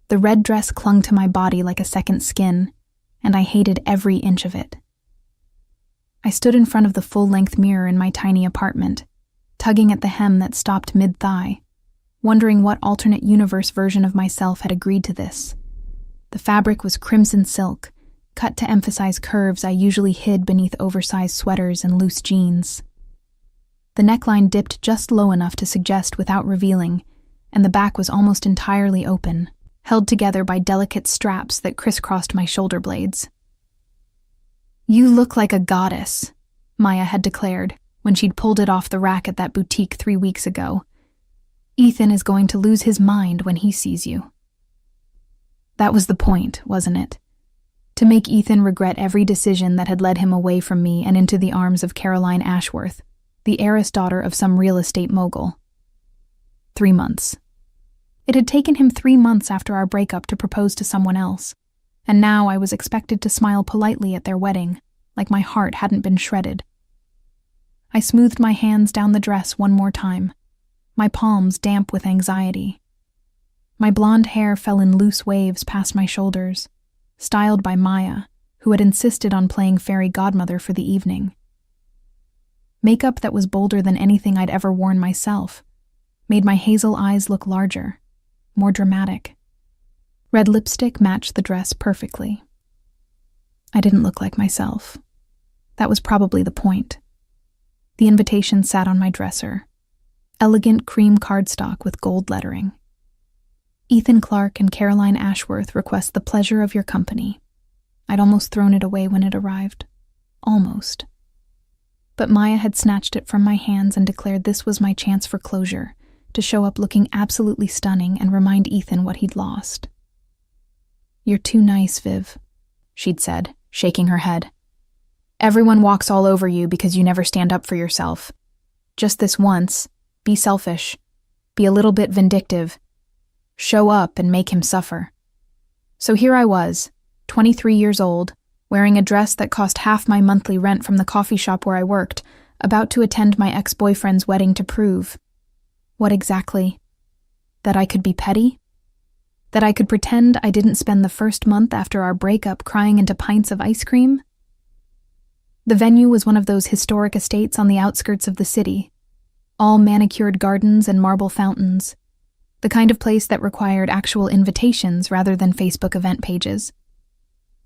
The red dress clung to my body like a second skin, and I hated every inch of it. I stood in front of the full-length mirror in my tiny apartment, tugging at the hem that stopped mid-thigh, wondering what alternate universe version of myself had agreed to this. The fabric was crimson silk, cut to emphasize curves I usually hid beneath oversized sweaters and loose jeans. The neckline dipped just low enough to suggest without revealing, and the back was almost entirely open, held together by delicate straps that crisscrossed my shoulder blades. "You look like a goddess," Maya had declared when she'd pulled it off the rack at that boutique 3 weeks ago. "Ethan is going to lose his mind when he sees you." That was the point, wasn't it? To make Ethan regret every decision that had led him away from me and into the arms of Caroline Ashworth, the heiress daughter of some real estate mogul. 3 months. It had taken him 3 months after our breakup to propose to someone else, and now I was expected to smile politely at their wedding, like my heart hadn't been shredded. I smoothed my hands down the dress one more time, my palms damp with anxiety. My blonde hair fell in loose waves past my shoulders, styled by Maya, who had insisted on playing fairy godmother for the evening. Makeup that was bolder than anything I'd ever worn myself made my hazel eyes look larger, more dramatic. Red lipstick matched the dress perfectly. I didn't look like myself. That was probably the point. The invitation sat on my dresser. Elegant cream cardstock with gold lettering. "Ethan Clark and Caroline Ashworth request the pleasure of your company." I'd almost thrown it away when it arrived. Almost. But Maya had snatched it from my hands and declared this was my chance for closure, to show up looking absolutely stunning and remind Ethan what he'd lost. "You're too nice, Viv," she'd said, shaking her head. "Everyone walks all over you because you never stand up for yourself. Just this once, be selfish, be a little bit vindictive, show up and make him suffer." So here I was, 23 years old, wearing a dress that cost half my monthly rent from the coffee shop where I worked, about to attend my ex-boyfriend's wedding to prove. What exactly? That I could be petty? That I could pretend I didn't spend the first month after our breakup crying into pints of ice cream? The venue was one of those historic estates on the outskirts of the city, all manicured gardens and marble fountains, the kind of place that required actual invitations rather than Facebook event pages.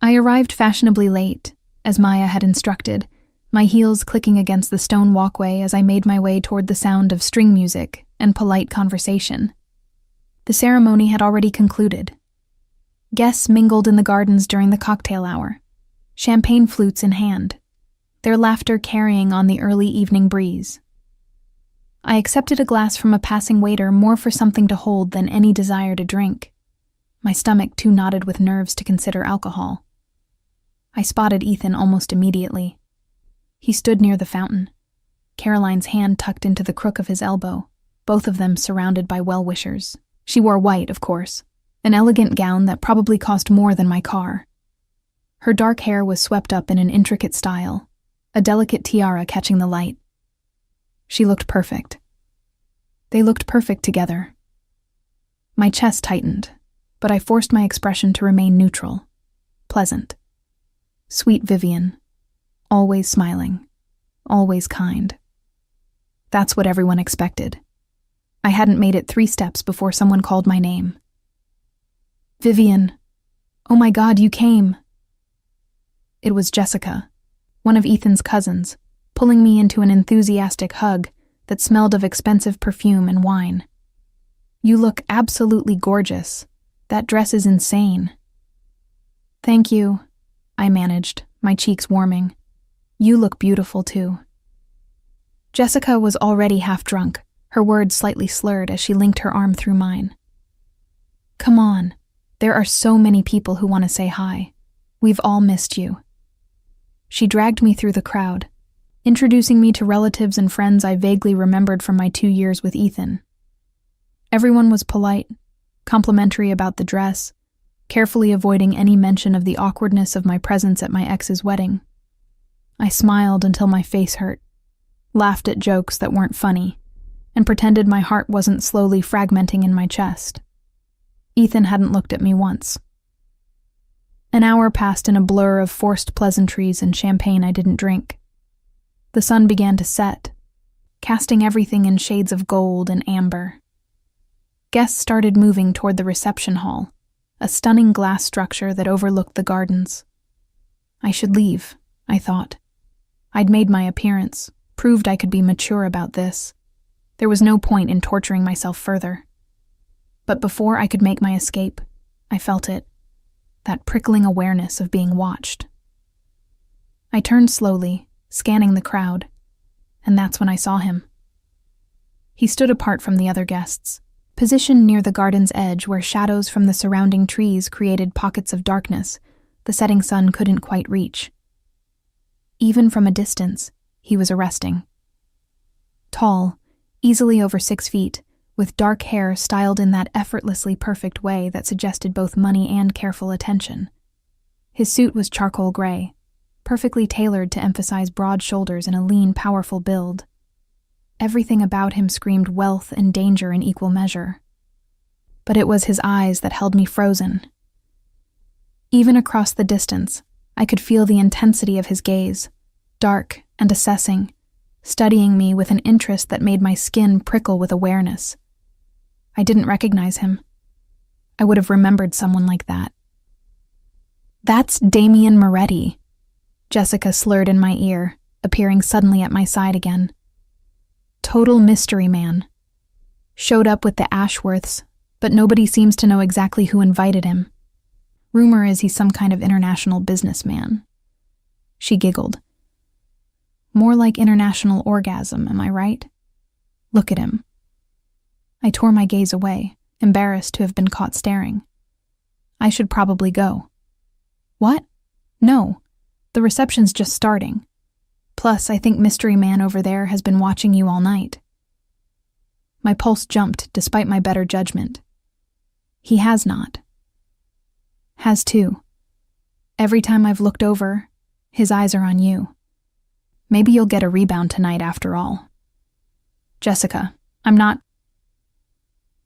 I arrived fashionably late, as Maya had instructed, my heels clicking against the stone walkway as I made my way toward the sound of string music and polite conversation. The ceremony had already concluded. Guests mingled in the gardens during the cocktail hour, champagne flutes in hand, their laughter carrying on the early evening breeze. I accepted a glass from a passing waiter more for something to hold than any desire to drink, my stomach too knotted with nerves to consider alcohol. I spotted Ethan almost immediately. He stood near the fountain, Caroline's hand tucked into the crook of his elbow, both of them surrounded by well-wishers. She wore white, of course, an elegant gown that probably cost more than my car. Her dark hair was swept up in an intricate style, a delicate tiara catching the light. She looked perfect. They looked perfect together. My chest tightened, but I forced my expression to remain neutral, pleasant. Sweet Vivian, always smiling, always kind. That's what everyone expected. I hadn't made it 3 steps before someone called my name. "Vivian, oh my God, you came." It was Jessica, one of Ethan's cousins, pulling me into an enthusiastic hug that smelled of expensive perfume and wine. "You look absolutely gorgeous. That dress is insane." "Thank you," I managed, my cheeks warming. "You look beautiful too." Jessica was already half drunk, her words slightly slurred as she linked her arm through mine. "Come on, there are so many people who want to say hi. We've all missed you." She dragged me through the crowd, introducing me to relatives and friends I vaguely remembered from my 2 years with Ethan. Everyone was polite, complimentary about the dress, carefully avoiding any mention of the awkwardness of my presence at my ex's wedding. I smiled until my face hurt, laughed at jokes that weren't funny, and pretended my heart wasn't slowly fragmenting in my chest. Ethan hadn't looked at me once. An hour passed in a blur of forced pleasantries and champagne I didn't drink. The sun began to set, casting everything in shades of gold and amber. Guests started moving toward the reception hall, a stunning glass structure that overlooked the gardens. I should leave, I thought. I'd made my appearance, proved I could be mature about this. There was no point in torturing myself further. But before I could make my escape, I felt it, that prickling awareness of being watched. I turned slowly, scanning the crowd, and that's when I saw him. He stood apart from the other guests, positioned near the garden's edge where shadows from the surrounding trees created pockets of darkness the setting sun couldn't quite reach. Even from a distance, he was arresting. Tall, easily over 6 feet, with dark hair styled in that effortlessly perfect way that suggested both money and careful attention. His suit was charcoal gray, perfectly tailored to emphasize broad shoulders and a lean, powerful build. Everything about him screamed wealth and danger in equal measure. But it was his eyes that held me frozen. Even across the distance, I could feel the intensity of his gaze, dark and assessing, studying me with an interest that made my skin prickle with awareness. I didn't recognize him. I would have remembered someone like that. "That's Damien Moretti," Jessica slurred in my ear, appearing suddenly at my side again. "Total mystery man. Showed up with the Ashworths, but nobody seems to know exactly who invited him. Rumor is he's some kind of international businessman." She giggled. "More like international orgasm, am I right? Look at him." I tore my gaze away, embarrassed to have been caught staring. I should probably go. "What? No, the reception's just starting. Plus, I think Mystery Man over there has been watching you all night." My pulse jumped despite my better judgment. "He has not." "Has too. Every time I've looked over, his eyes are on you. Maybe you'll get a rebound tonight after all." "Jessica, I'm not—"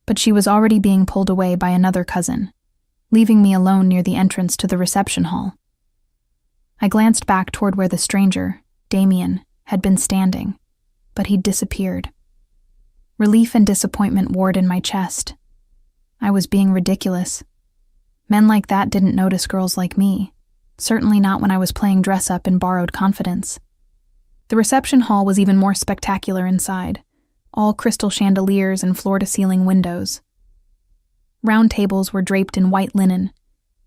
But she was already being pulled away by another cousin, leaving me alone near the entrance to the reception hall. I glanced back toward where the stranger, Damien, had been standing, but he'd disappeared. Relief and disappointment warred in my chest. I was being ridiculous. Men like that didn't notice girls like me, certainly not when I was playing dress-up in borrowed confidence. The reception hall was even more spectacular inside, all crystal chandeliers and floor-to-ceiling windows. Round tables were draped in white linen,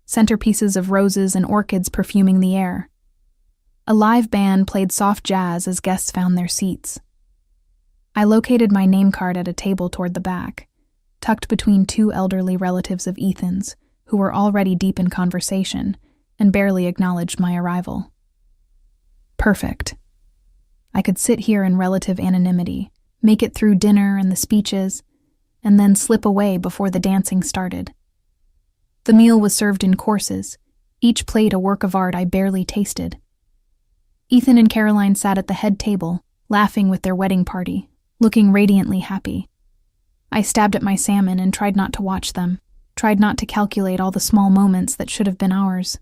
centerpieces of roses and orchids perfuming the air. A live band played soft jazz as guests found their seats. I located my name card at a table toward the back, tucked between 2 elderly relatives of Ethan's, who were already deep in conversation and barely acknowledged my arrival. Perfect. I could sit here in relative anonymity, make it through dinner and the speeches, and then slip away before the dancing started. The meal was served in courses, each plate a work of art I barely tasted. Ethan and Caroline sat at the head table, laughing with their wedding party, looking radiantly happy. I stabbed at my salmon and tried not to watch them, tried not to calculate all the small moments that should have been ours.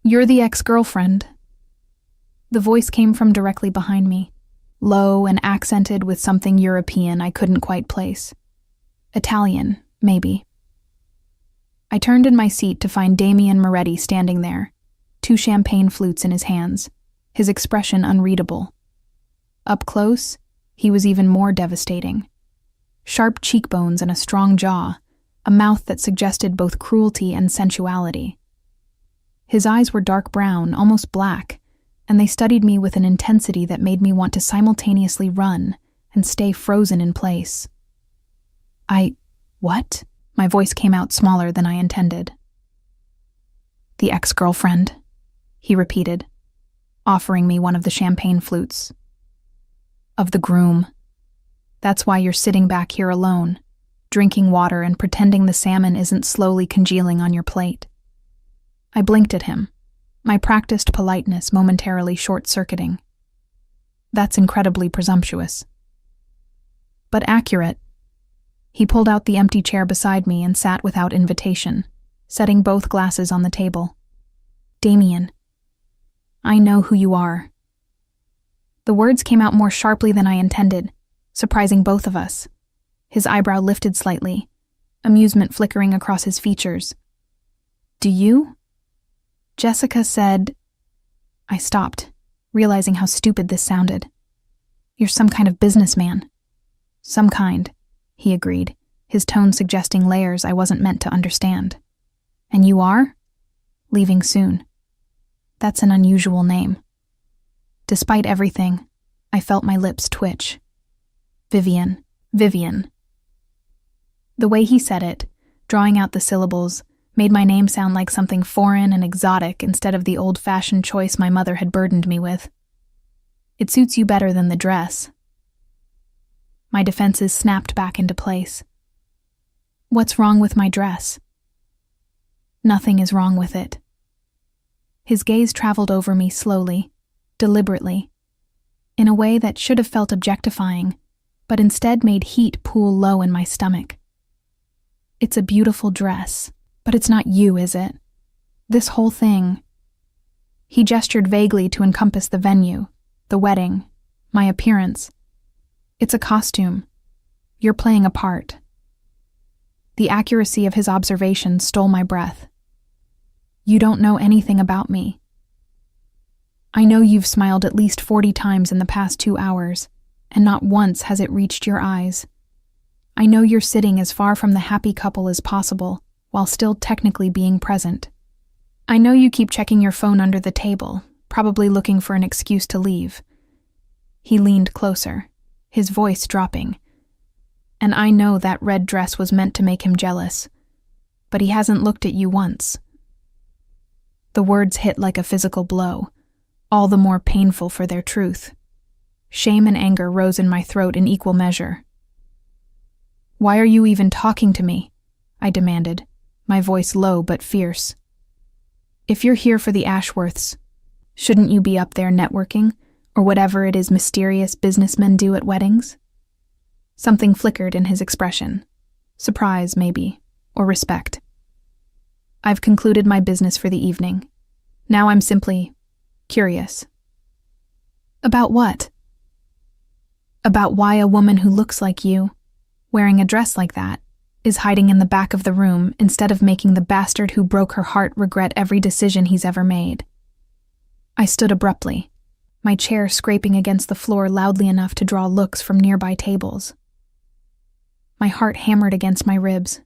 "You're the ex-girlfriend." The voice came from directly behind me, low and accented with something European I couldn't quite place. Italian, maybe. I turned in my seat to find Damien Moretti standing there, 2 champagne flutes in his hands, his expression unreadable. Up close, he was even more devastating. Sharp cheekbones and a strong jaw, a mouth that suggested both cruelty and sensuality. His eyes were dark brown, almost black, and they studied me with an intensity that made me want to simultaneously run and stay frozen in place. What? My voice came out smaller than I intended. "The ex-girlfriend," he repeated, offering me one of the champagne flutes. "Of the groom. That's why you're sitting back here alone, drinking water and pretending the salmon isn't slowly congealing on your plate." I blinked at him, my practiced politeness momentarily short-circuiting. That's incredibly presumptuous. But accurate. He pulled out the empty chair beside me and sat without invitation, setting both glasses on the table. Damien, I know who you are. The words came out more sharply than I intended, surprising both of us. His eyebrow lifted slightly, amusement flickering across his features. Do you? Jessica said... I stopped, realizing how stupid this sounded. You're some kind of businessman. Some kind, he agreed, his tone suggesting layers I wasn't meant to understand. And you are? Leaving soon. That's an unusual name. Despite everything, I felt my lips twitch. Vivian. The way he said it, drawing out the syllables, made my name sound like something foreign and exotic instead of the old-fashioned choice my mother had burdened me with. It suits you better than the dress. My defenses snapped back into place. What's wrong with my dress? Nothing is wrong with it. His gaze traveled over me slowly, deliberately, in a way that should have felt objectifying, but instead made heat pool low in my stomach. It's a beautiful dress, but it's not you, is it? This whole thing. He gestured vaguely to encompass the venue, the wedding, my appearance. It's a costume. You're playing a part. The accuracy of his observation stole my breath. You don't know anything about me. I know you've smiled at least 40 times in the past 2 hours, and not once has it reached your eyes. I know you're sitting as far from the happy couple as possible, while still technically being present. I know you keep checking your phone under the table, probably looking for an excuse to leave. He leaned closer, his voice dropping. And I know that red dress was meant to make him jealous, but he hasn't looked at you once. The words hit like a physical blow, all the more painful for their truth. Shame and anger rose in my throat in equal measure. Why are you even talking to me? I demanded, my voice low but fierce. If you're here for the Ashworths, shouldn't you be up there networking, or whatever it is mysterious businessmen do at weddings? Something flickered in his expression. Surprise, maybe, or respect. I've concluded my business for the evening. Now I'm simply curious. About what? About why a woman who looks like you, wearing a dress like that, is hiding in the back of the room instead of making the bastard who broke her heart regret every decision he's ever made. I stood abruptly, my chair scraping against the floor loudly enough to draw looks from nearby tables. My heart hammered against my ribs,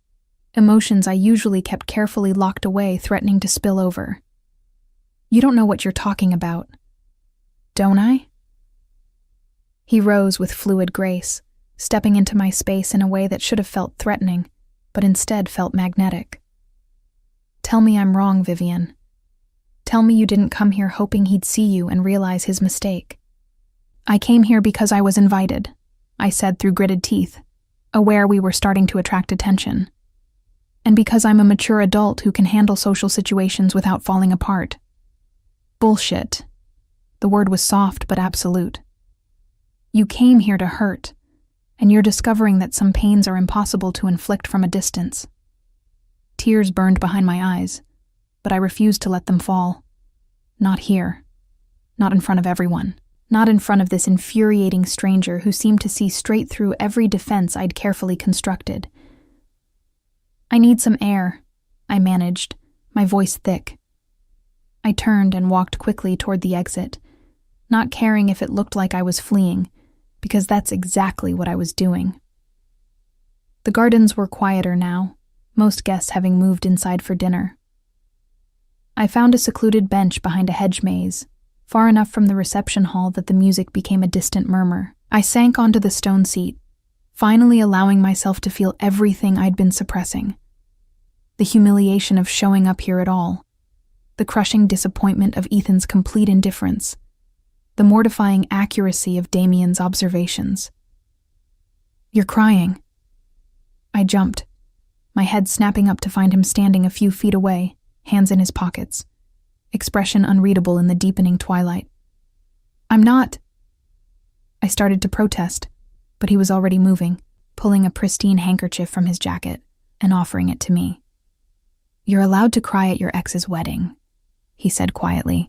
emotions I usually kept carefully locked away threatening to spill over. You don't know what you're talking about. Don't I? He rose with fluid grace, stepping into my space in a way that should have felt threatening, but instead felt magnetic. Tell me I'm wrong, Vivian. Tell me you didn't come here hoping he'd see you and realize his mistake. I came here because I was invited, I said through gritted teeth, aware we were starting to attract attention. And because I'm a mature adult who can handle social situations without falling apart. Bullshit. The word was soft but absolute. You came here to hurt, and you're discovering that some pains are impossible to inflict from a distance. Tears burned behind my eyes, but I refused to let them fall. Not here. Not in front of everyone. Not in front of this infuriating stranger who seemed to see straight through every defense I'd carefully constructed. I need some air, I managed, my voice thick. I turned and walked quickly toward the exit, not caring if it looked like I was fleeing, because that's exactly what I was doing. The gardens were quieter now, most guests having moved inside for dinner. I found a secluded bench behind a hedge maze, far enough from the reception hall that the music became a distant murmur. I sank onto the stone seat, finally allowing myself to feel everything I'd been suppressing. The humiliation of showing up here at all, the crushing disappointment of Ethan's complete indifference, the mortifying accuracy of Damien's observations. You're crying. I jumped, my head snapping up to find him standing a few feet away, hands in his pockets, expression unreadable in the deepening twilight. I'm not. I started to protest, but he was already moving, pulling a pristine handkerchief from his jacket and offering it to me. "You're allowed to cry at your ex's wedding," he said quietly.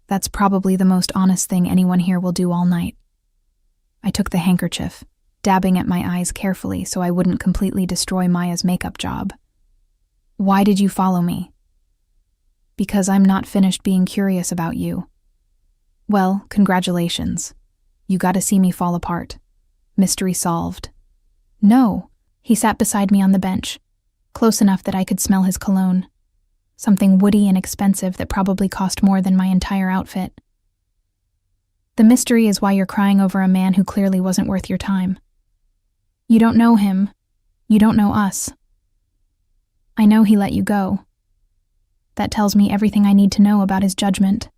"That's probably the most honest thing anyone here will do all night." I took the handkerchief, dabbing at my eyes carefully so I wouldn't completely destroy Maya's makeup job. "Why did you follow me?" "Because I'm not finished being curious about you." "Well, congratulations. You got to see me fall apart. Mystery solved." "No." He sat beside me on the bench, close enough that I could smell his cologne. Something woody and expensive that probably cost more than my entire outfit. "The mystery is why you're crying over a man who clearly wasn't worth your time. You don't know him. You don't know us. I know he let you go. That tells me everything I need to know about his judgment."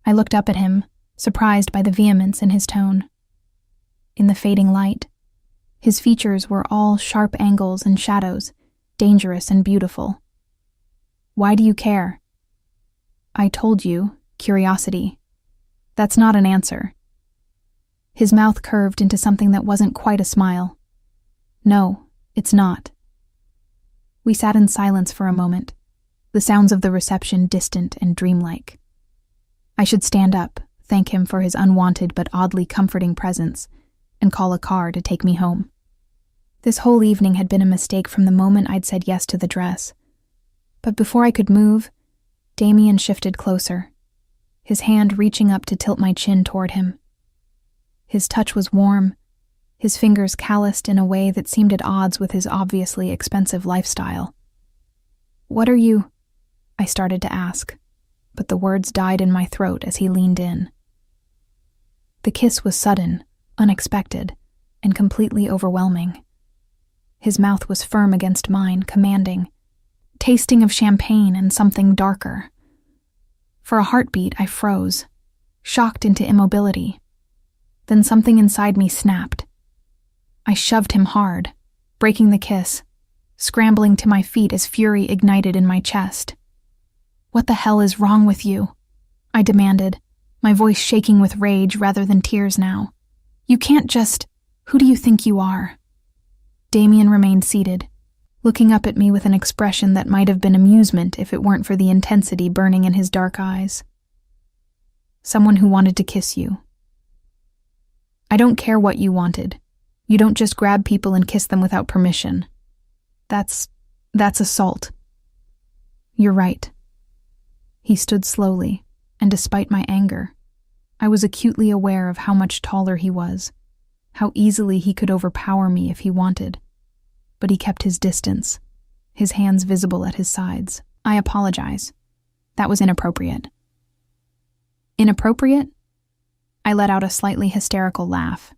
I looked up at him, surprised by the vehemence in his tone. In the fading light, his features were all sharp angles and shadows, dangerous and beautiful. "Why do you care?" "I told you, curiosity. That's not an answer." His mouth curved into something that wasn't quite a smile. "No, it's not." We sat in silence for a moment, the sounds of the reception distant and dreamlike. I should stand up, thank him for his unwanted but oddly comforting presence, and call a car to take me home. This whole evening had been a mistake from the moment I'd said yes to the dress. But before I could move, Damien shifted closer, his hand reaching up to tilt my chin toward him. His touch was warm, his fingers calloused in a way that seemed at odds with his obviously expensive lifestyle. "What are you?" I started to ask, but the words died in my throat as he leaned in. The kiss was sudden, unexpected, and completely overwhelming. His mouth was firm against mine, commanding, tasting of champagne and something darker. For a heartbeat, I froze, shocked into immobility. Then something inside me snapped. I shoved him hard, breaking the kiss, scrambling to my feet as fury ignited in my chest. "What the hell is wrong with you?" I demanded, my voice shaking with rage rather than tears now. "You can't just... Who do you think you are?" Damien remained seated, looking up at me with an expression that might have been amusement if it weren't for the intensity burning in his dark eyes. "Someone who wanted to kiss you." "I don't care what you wanted. You don't just grab people and kiss them without permission. That's assault." "You're right." He stood slowly, and despite my anger, I was acutely aware of how much taller he was, how easily he could overpower me if he wanted. But he kept his distance, his hands visible at his sides. "I apologize. That was inappropriate." "Inappropriate?" I let out a slightly hysterical laugh.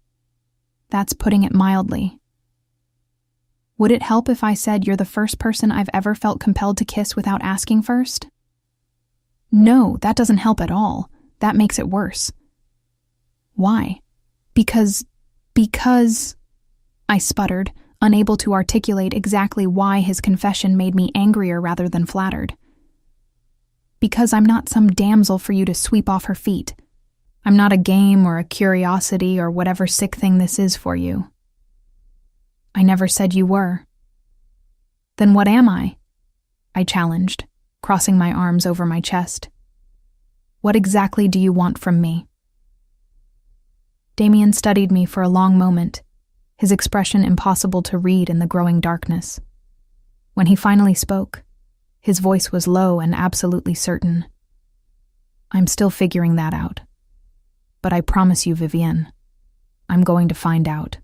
"That's putting it mildly." "Would it help if I said you're the first person I've ever felt compelled to kiss without asking first?" "No, that doesn't help at all. That makes it worse." "Why?" Because, I sputtered, unable to articulate exactly why his confession made me angrier rather than flattered. "Because I'm not some damsel for you to sweep off her feet. I'm not a game or a curiosity or whatever sick thing this is for you." "I never said you were." "Then what am I?" I challenged, crossing my arms over my chest. "What exactly do you want from me?" Damien studied me for a long moment, his expression impossible to read in the growing darkness. When he finally spoke, his voice was low and absolutely certain. "I'm still figuring that out. But I promise you, Vivienne, I'm going to find out."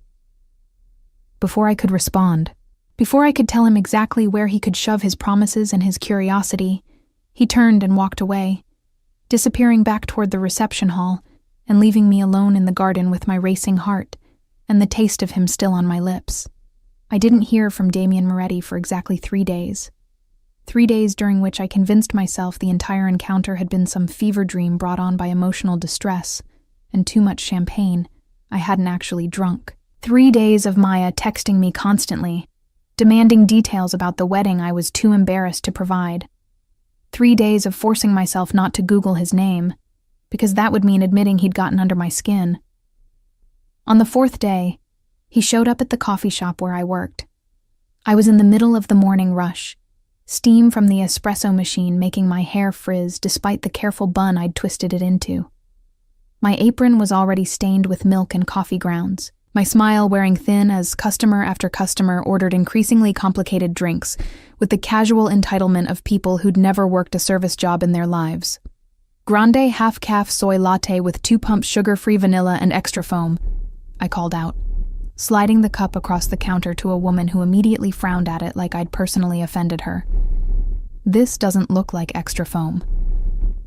Before I could respond, before I could tell him exactly where he could shove his promises and his curiosity, he turned and walked away, disappearing back toward the reception hall and leaving me alone in the garden with my racing heart and the taste of him still on my lips. I didn't hear from Damien Moretti for exactly 3 days. 3 days during which I convinced myself the entire encounter had been some fever dream brought on by emotional distress and too much champagne I hadn't actually drunk. 3 days of Maya texting me constantly, demanding details about the wedding I was too embarrassed to provide. 3 days of forcing myself not to Google his name, because that would mean admitting he'd gotten under my skin. On the 4th day, He showed up at the coffee shop where I worked. I was in the middle of the morning rush, steam from the espresso machine making my hair frizz despite the careful bun I'd twisted it into. My apron was already stained with milk and coffee grounds, my smile wearing thin as customer after customer ordered increasingly complicated drinks with the casual entitlement of people who'd never worked a service job in their lives. Grande half-calf soy latte with 2 pumps sugar-free vanilla and extra foam, I called out, sliding the cup across the counter to a woman who immediately frowned at it like I'd personally offended her. This doesn't look like extra foam.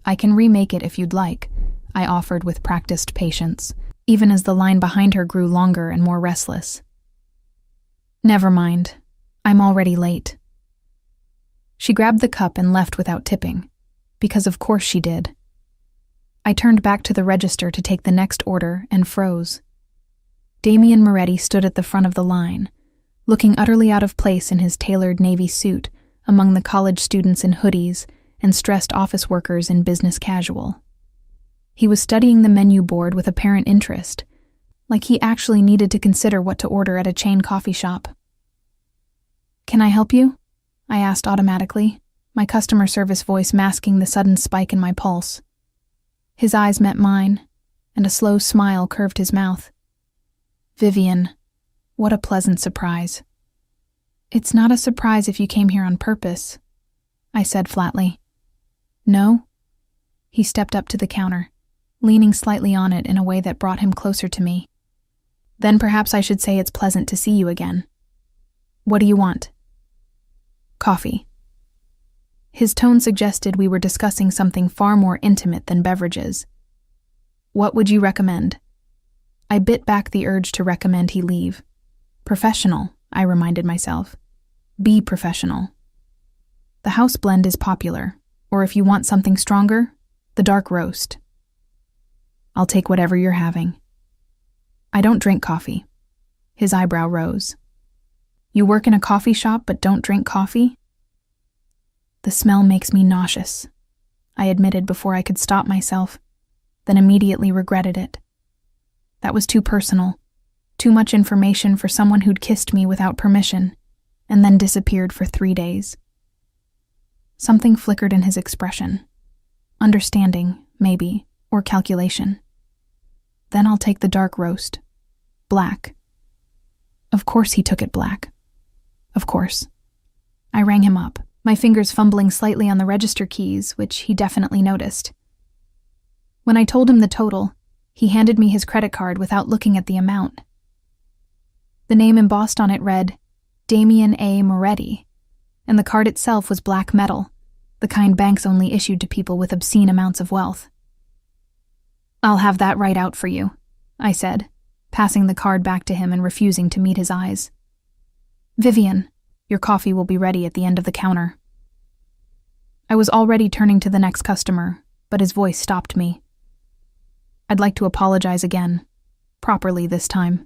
I can remake it if you'd like, I offered with practiced patience, even as the line behind her grew longer and more restless. Never mind. I'm already late. She grabbed the cup and left without tipping, because of course she did. I turned back to the register to take the next order and froze. Damien Moretti stood at the front of the line, looking utterly out of place in his tailored navy suit among the college students in hoodies and stressed office workers in business casual. He was studying the menu board with apparent interest, like he actually needed to consider what to order at a chain coffee shop. "Can I help you?" I asked automatically, my customer service voice masking the sudden spike in my pulse. His eyes met mine, and a slow smile curved his mouth. "Vivian, what a pleasant surprise." "It's not a surprise if you came here on purpose," I said flatly. "No?" He stepped up to the counter, leaning slightly on it in a way that brought him closer to me. "Then perhaps I should say it's pleasant to see you again. What do you want?" "Coffee." His tone suggested we were discussing something far more intimate than beverages. "What would you recommend?" I bit back the urge to recommend he leave. "Professional," I reminded myself. "Be professional. The house blend is popular, or if you want something stronger, the dark roast." "I'll take whatever you're having." "I don't drink coffee." His eyebrow rose. "You work in a coffee shop but don't drink coffee?" "The smell makes me nauseous," I admitted before I could stop myself, then immediately regretted it. That was too personal, too much information for someone who'd kissed me without permission, and then disappeared for 3 days. Something flickered in his expression. Understanding, maybe, or calculation. "Then I'll take the dark roast. Black." Of course he took it black. Of course. I rang him up, my fingers fumbling slightly on the register keys, which he definitely noticed. When I told him the total, he handed me his credit card without looking at the amount. The name embossed on it read, Damien A. Moretti, and the card itself was black metal, the kind banks only issued to people with obscene amounts of wealth. "I'll have that right out for you," I said, passing the card back to him and refusing to meet his eyes. "Vivian, your coffee will be ready at the end of the counter." I was already turning to the next customer, but his voice stopped me. "I'd like to apologize again, properly this time."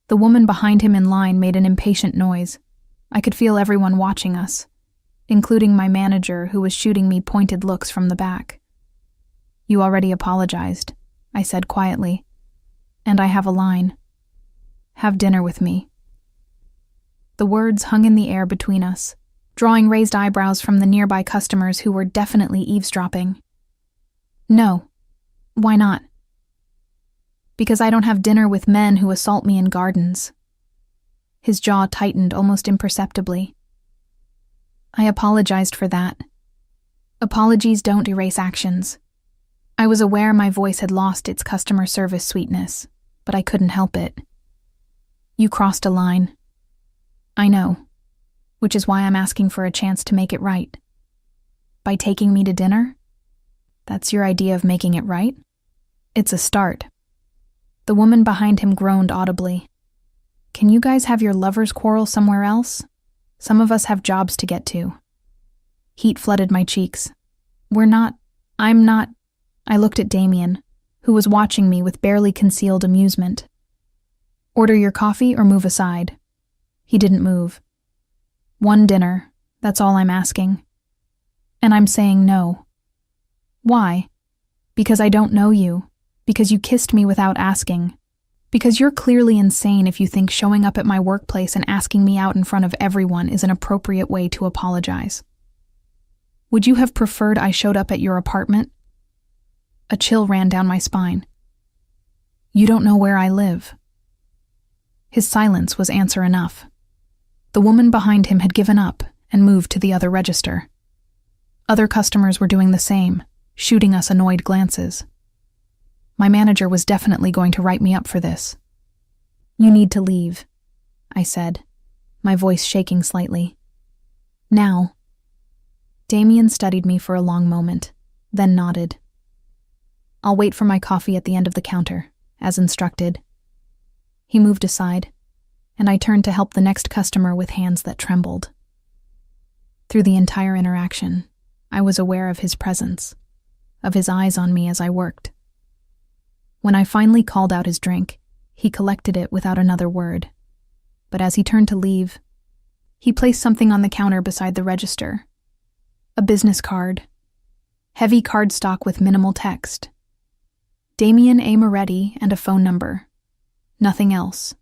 The woman behind him in line made an impatient noise. I could feel everyone watching us, including my manager who was shooting me pointed looks from the back. "You already apologized," I said quietly. "And I have a line. Have dinner with me." The words hung in the air between us, drawing raised eyebrows from the nearby customers who were definitely eavesdropping. "No. Why not?" "Because I don't have dinner with men who assault me in gardens." His jaw tightened almost imperceptibly. I apologized for that. Apologies don't erase actions. I was aware my voice had lost its customer service sweetness, but I couldn't help it. "You crossed a line." "I know, which is why I'm asking for a chance to make it right." "By taking me to dinner?" "That's your idea of making it right?" "It's a start." The woman behind him groaned audibly. "Can you guys have your lovers' quarrel somewhere else? Some of us have jobs to get to." Heat flooded my cheeks. I'm not. I looked at Damien, who was watching me with barely concealed amusement. "Order your coffee or move aside." He didn't move. "One dinner, that's all I'm asking." And I'm saying no. "Why?" "Because I don't know you. Because you kissed me without asking." Because you're clearly insane if you think showing up at my workplace and asking me out in front of everyone is an appropriate way to apologize. Would you have preferred I showed up at your apartment? A chill ran down my spine. You don't know where I live. His silence was answer enough. The woman behind him had given up and moved to the other register. Other customers were doing the same, shooting us annoyed glances. My manager was definitely going to write me up for this. You need to leave, I said, my voice shaking slightly. Now. Damien studied me for a long moment, then nodded. I'll wait for my coffee at the end of the counter, as instructed. He moved aside, and I turned to help the next customer with hands that trembled. Through the entire interaction, I was aware of his presence, of his eyes on me as I worked. When I finally called out his drink, he collected it without another word. But as he turned to leave, he placed something on the counter beside the register. A business card. Heavy cardstock with minimal text. Damien A. Moretti and a phone number. Nothing else.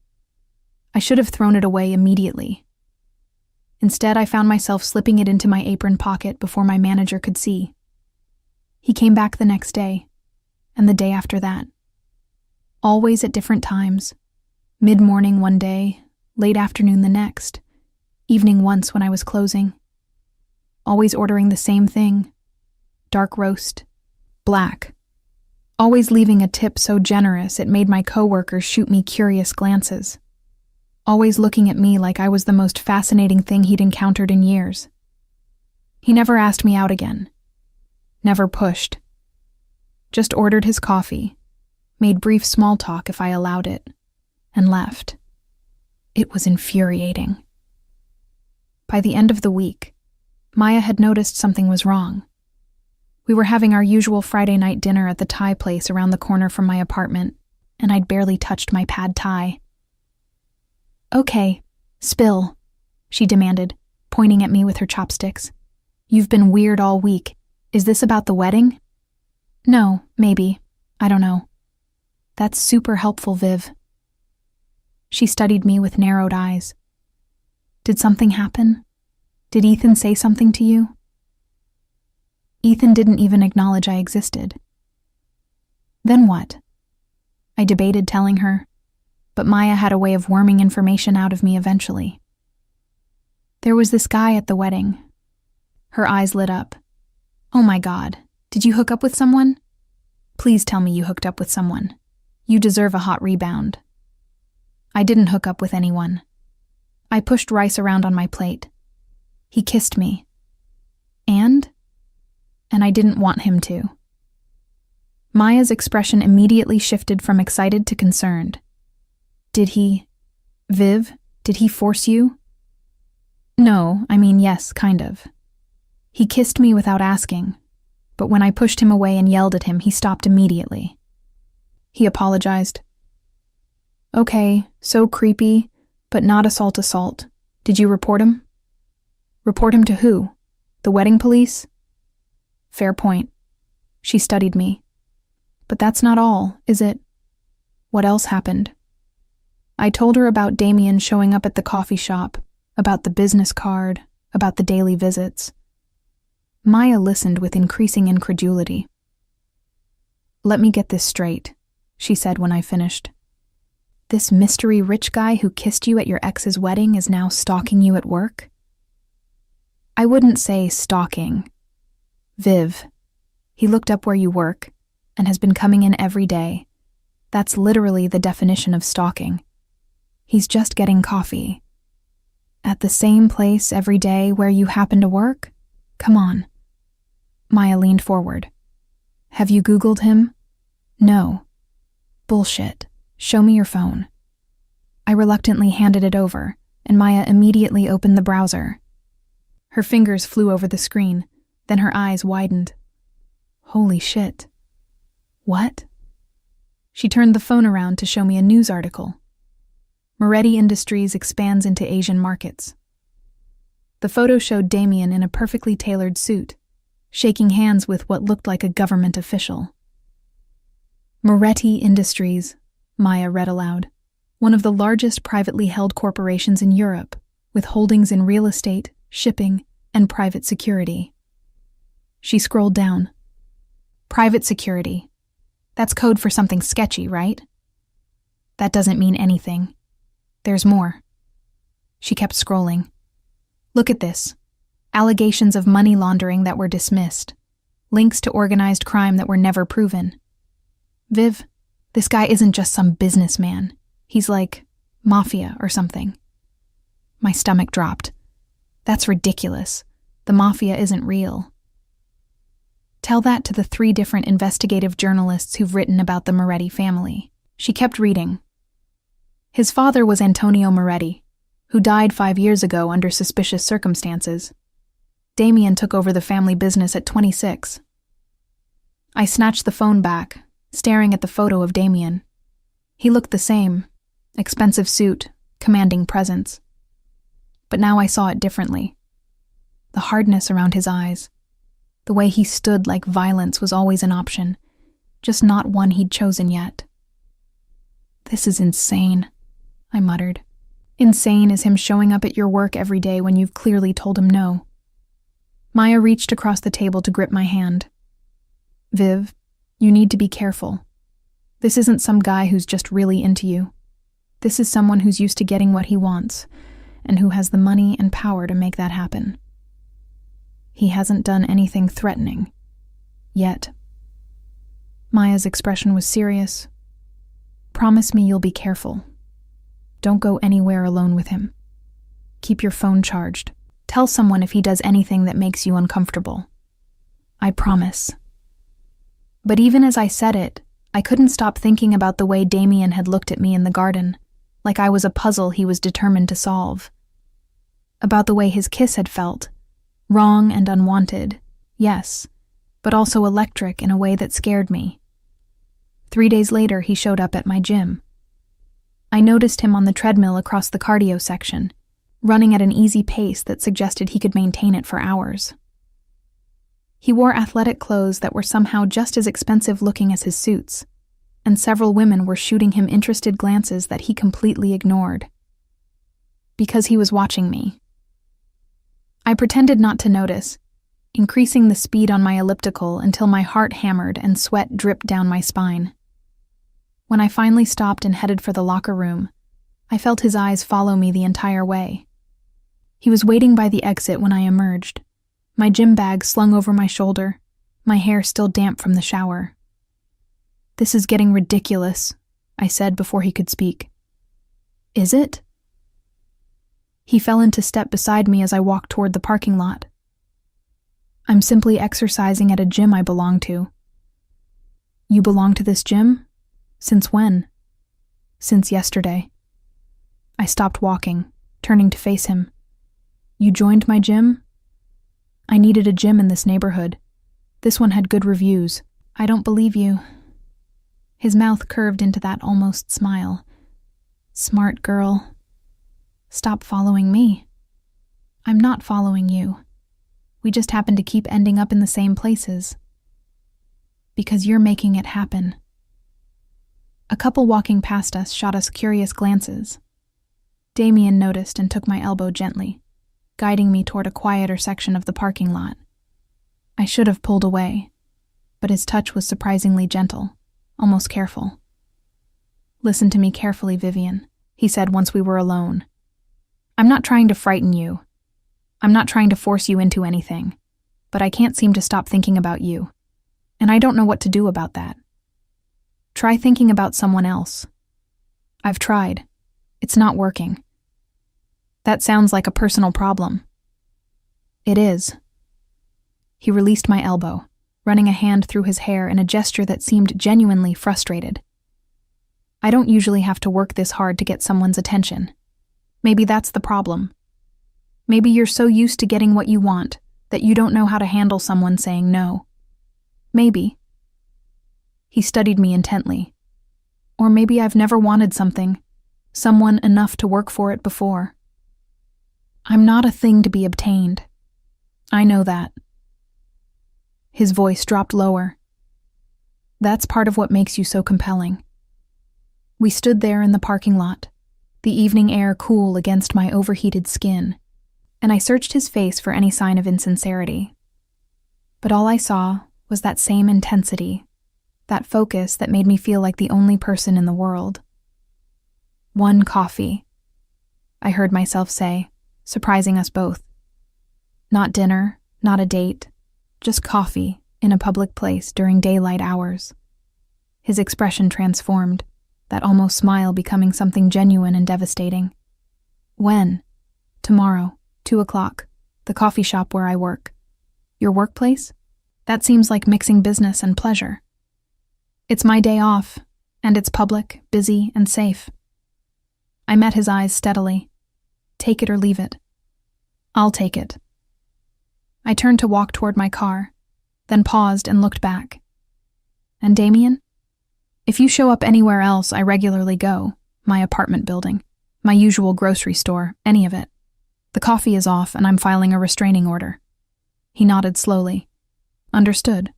I should have thrown it away immediately. Instead, I found myself slipping it into my apron pocket before my manager could see. He came back the next day, and the day after that. Always at different times. Mid-morning one day, late afternoon the next, evening once when I was closing. Always ordering the same thing. Dark roast. Black. Always leaving a tip so generous it made my coworkers shoot me curious glances. Always looking at me like I was the most fascinating thing he'd encountered in years. He never asked me out again. Never pushed. Just ordered his coffee, made brief small talk if I allowed it, and left. It was infuriating. By the end of the week, Maya had noticed something was wrong. We were having our usual Friday night dinner at the Thai place around the corner from my apartment, and I'd barely touched my pad Thai. Okay, spill, she demanded, pointing at me with her chopsticks. You've been weird all week. Is this about the wedding? No, maybe. I don't know. That's super helpful, Viv. She studied me with narrowed eyes. Did something happen? Did Ethan say something to you? Ethan didn't even acknowledge I existed. Then what? I debated telling her, but Maya had a way of worming information out of me eventually. There was this guy at the wedding. Her eyes lit up. Oh my God, did you hook up with someone? Please tell me you hooked up with someone. You deserve a hot rebound. I didn't hook up with anyone. I pushed rice around on my plate. He kissed me. And I didn't want him to. Maya's expression immediately shifted from excited to concerned. Viv, did he force you? No, I mean yes, kind of. He kissed me without asking, but when I pushed him away and yelled at him, he stopped immediately. He apologized. Okay, so creepy, but not assault. Did you report him? Report him to who? The wedding police? Fair point. She studied me. But that's not all, is it? What else happened? I told her about Damien showing up at the coffee shop, about the business card, about the daily visits. Maya listened with increasing incredulity. Let me get this straight, she said when I finished. This mystery rich guy who kissed you at your ex's wedding is now stalking you at work? I wouldn't say stalking. Viv, he looked up where you work and has been coming in every day. That's literally the definition of stalking. He's just getting coffee. At the same place every day where you happen to work? Come on. Maya leaned forward. Have you Googled him? No. Bullshit. Show me your phone. I reluctantly handed it over, and Maya immediately opened the browser. Her fingers flew over the screen, then her eyes widened. Holy shit. What? She turned the phone around to show me a news article. Moretti Industries expands into Asian markets. The photo showed Damien in a perfectly tailored suit, shaking hands with what looked like a government official. Moretti Industries, Maya read aloud. One of the largest privately held corporations in Europe, with holdings in real estate, shipping, and private security. She scrolled down. Private security. That's code for something sketchy, right? That doesn't mean anything. There's more. She kept scrolling. Look at this. Allegations of money laundering that were dismissed. Links to organized crime that were never proven. Viv, this guy isn't just some businessman. He's like mafia or something. My stomach dropped. That's ridiculous. The mafia isn't real. Tell that to the 3 different investigative journalists who've written about the Moretti family. She kept reading. His father was Antonio Moretti, who died 5 years ago under suspicious circumstances. Damien took over the family business at 26. I snatched the phone back, staring at the photo of Damien. He looked the same, expensive suit, commanding presence. But now I saw it differently. The hardness around his eyes, the way he stood like violence was always an option, just not one he'd chosen yet. This is insane, I muttered. Insane is him showing up at your work every day when you've clearly told him no. Maya reached across the table to grip my hand. Viv, you need to be careful. This isn't some guy who's just really into you. This is someone who's used to getting what he wants, and who has the money and power to make that happen. He hasn't done anything threatening. Yet. Maya's expression was serious. Promise me you'll be careful. Don't go anywhere alone with him. Keep your phone charged. Tell someone if he does anything that makes you uncomfortable. I promise. But even as I said it, I couldn't stop thinking about the way Damien had looked at me in the garden, like I was a puzzle he was determined to solve. About the way his kiss had felt. Wrong and unwanted, yes, but also electric in a way that scared me. 3 days later, he showed up at my gym. I noticed him on the treadmill across the cardio section, running at an easy pace that suggested he could maintain it for hours. He wore athletic clothes that were somehow just as expensive looking as his suits, and several women were shooting him interested glances that he completely ignored. Because he was watching me. I pretended not to notice, increasing the speed on my elliptical until my heart hammered and sweat dripped down my spine. When I finally stopped and headed for the locker room, I felt his eyes follow me the entire way. He was waiting by the exit when I emerged, my gym bag slung over my shoulder, my hair still damp from the shower. This is getting ridiculous, I said before he could speak. Is it? He fell into step beside me as I walked toward the parking lot. I'm simply exercising at a gym I belong to. You belong to this gym? Since when? Since yesterday. I stopped walking, turning to face him. You joined my gym? I needed a gym in this neighborhood. This one had good reviews. I don't believe you. His mouth curved into that almost smile. Smart girl. Stop following me. I'm not following you. We just happen to keep ending up in the same places. Because you're making it happen. A couple walking past us shot us curious glances. Damien noticed and took my elbow gently, guiding me toward a quieter section of the parking lot. I should have pulled away, but his touch was surprisingly gentle, almost careful. Listen to me carefully, Vivian, he said once we were alone. I'm not trying to frighten you. I'm not trying to force you into anything, but I can't seem to stop thinking about you, and I don't know what to do about that. Try thinking about someone else. I've tried. It's not working. That sounds like a personal problem. It is. He released my elbow, running a hand through his hair in a gesture that seemed genuinely frustrated. I don't usually have to work this hard to get someone's attention. Maybe that's the problem. Maybe you're so used to getting what you want that you don't know how to handle someone saying no. Maybe. He studied me intently. Or maybe I've never wanted something, someone enough to work for it before. I'm not a thing to be obtained. I know that. His voice dropped lower. That's part of what makes you so compelling. We stood there in the parking lot, the evening air cool against my overheated skin, and I searched his face for any sign of insincerity. But all I saw was that same intensity, that focus that made me feel like the only person in the world. "One coffee," I heard myself say, surprising us both. Not dinner, not a date, just coffee in a public place during daylight hours. His expression transformed, that almost smile becoming something genuine and devastating. "When?" "Tomorrow, 2:00, the coffee shop where I work." "Your workplace? That seems like mixing business and pleasure." "It's my day off, and it's public, busy, and safe." I met his eyes steadily. "Take it or leave it." "I'll take it." I turned to walk toward my car, then paused and looked back. "And Damien? If you show up anywhere else I regularly go, my apartment building, my usual grocery store, any of it, the coffee is off and I'm filing a restraining order." He nodded slowly. "Understood."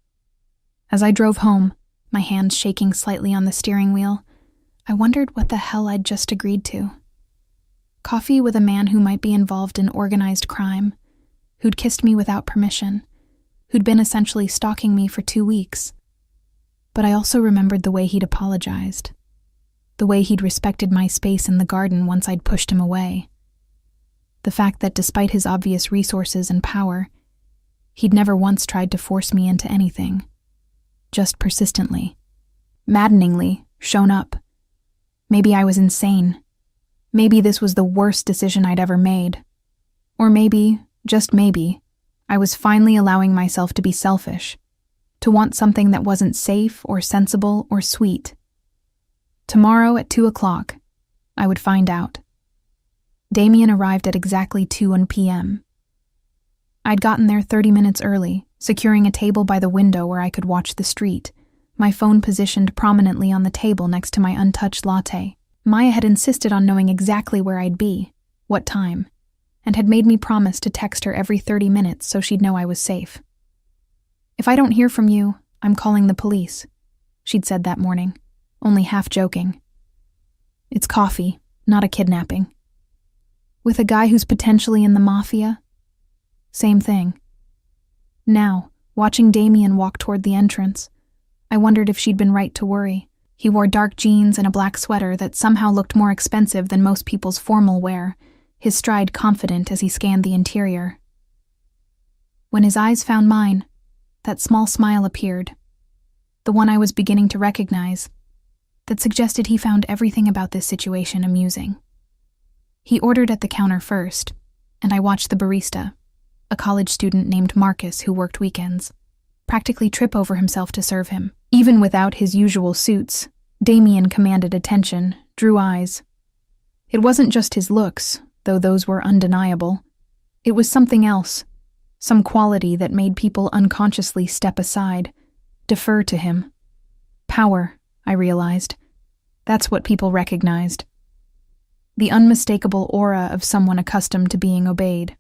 As I drove home, my hands shaking slightly on the steering wheel, I wondered what the hell I'd just agreed to. Coffee with a man who might be involved in organized crime, who'd kissed me without permission, who'd been essentially stalking me for 2 weeks. But I also remembered the way he'd apologized, the way he'd respected my space in the garden once I'd pushed him away. The fact that despite his obvious resources and power, he'd never once tried to force me into anything, just persistently, maddeningly, shown up. Maybe I was insane. Maybe this was the worst decision I'd ever made. Or maybe, just maybe, I was finally allowing myself to be selfish, to want something that wasn't safe or sensible or sweet. Tomorrow at 2:00, I would find out. Damien arrived at exactly 2 p.m. I'd gotten there 30 minutes early, securing a table by the window where I could watch the street, my phone positioned prominently on the table next to my untouched latte. Maya had insisted on knowing exactly where I'd be, what time, and had made me promise to text her every 30 minutes so she'd know I was safe. "If I don't hear from you, I'm calling the police," she'd said that morning, only half joking. "It's coffee, not a kidnapping." With a guy who's potentially in the mafia? Same thing. Now, watching Damien walk toward the entrance, I wondered if she'd been right to worry. He wore dark jeans and a black sweater that somehow looked more expensive than most people's formal wear, his stride confident as he scanned the interior. When his eyes found mine, that small smile appeared, the one I was beginning to recognize, that suggested he found everything about this situation amusing. He ordered at the counter first, and I watched the barista, a college student named Marcus who worked weekends, practically trip over himself to serve him. Even without his usual suits, Damien commanded attention, drew eyes. It wasn't just his looks, though those were undeniable. It was something else, some quality that made people unconsciously step aside, defer to him. Power, I realized. That's what people recognized. The unmistakable aura of someone accustomed to being obeyed.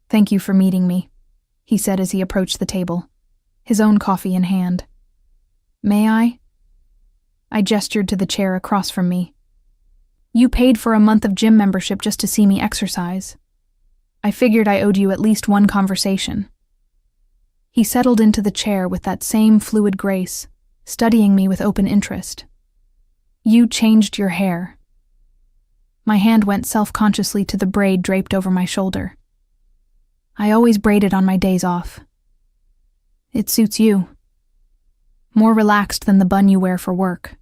"Thank you for meeting me," he said as he approached the table, his own coffee in hand. "May I?" I gestured to the chair across from me. "You paid for a month of gym membership just to see me exercise. I figured I owed you at least one conversation." He settled into the chair with that same fluid grace, studying me with open interest. "You changed your hair." My hand went self-consciously to the braid draped over my shoulder. "I always braided on my days off." "It suits you. More relaxed than the bun you wear for work.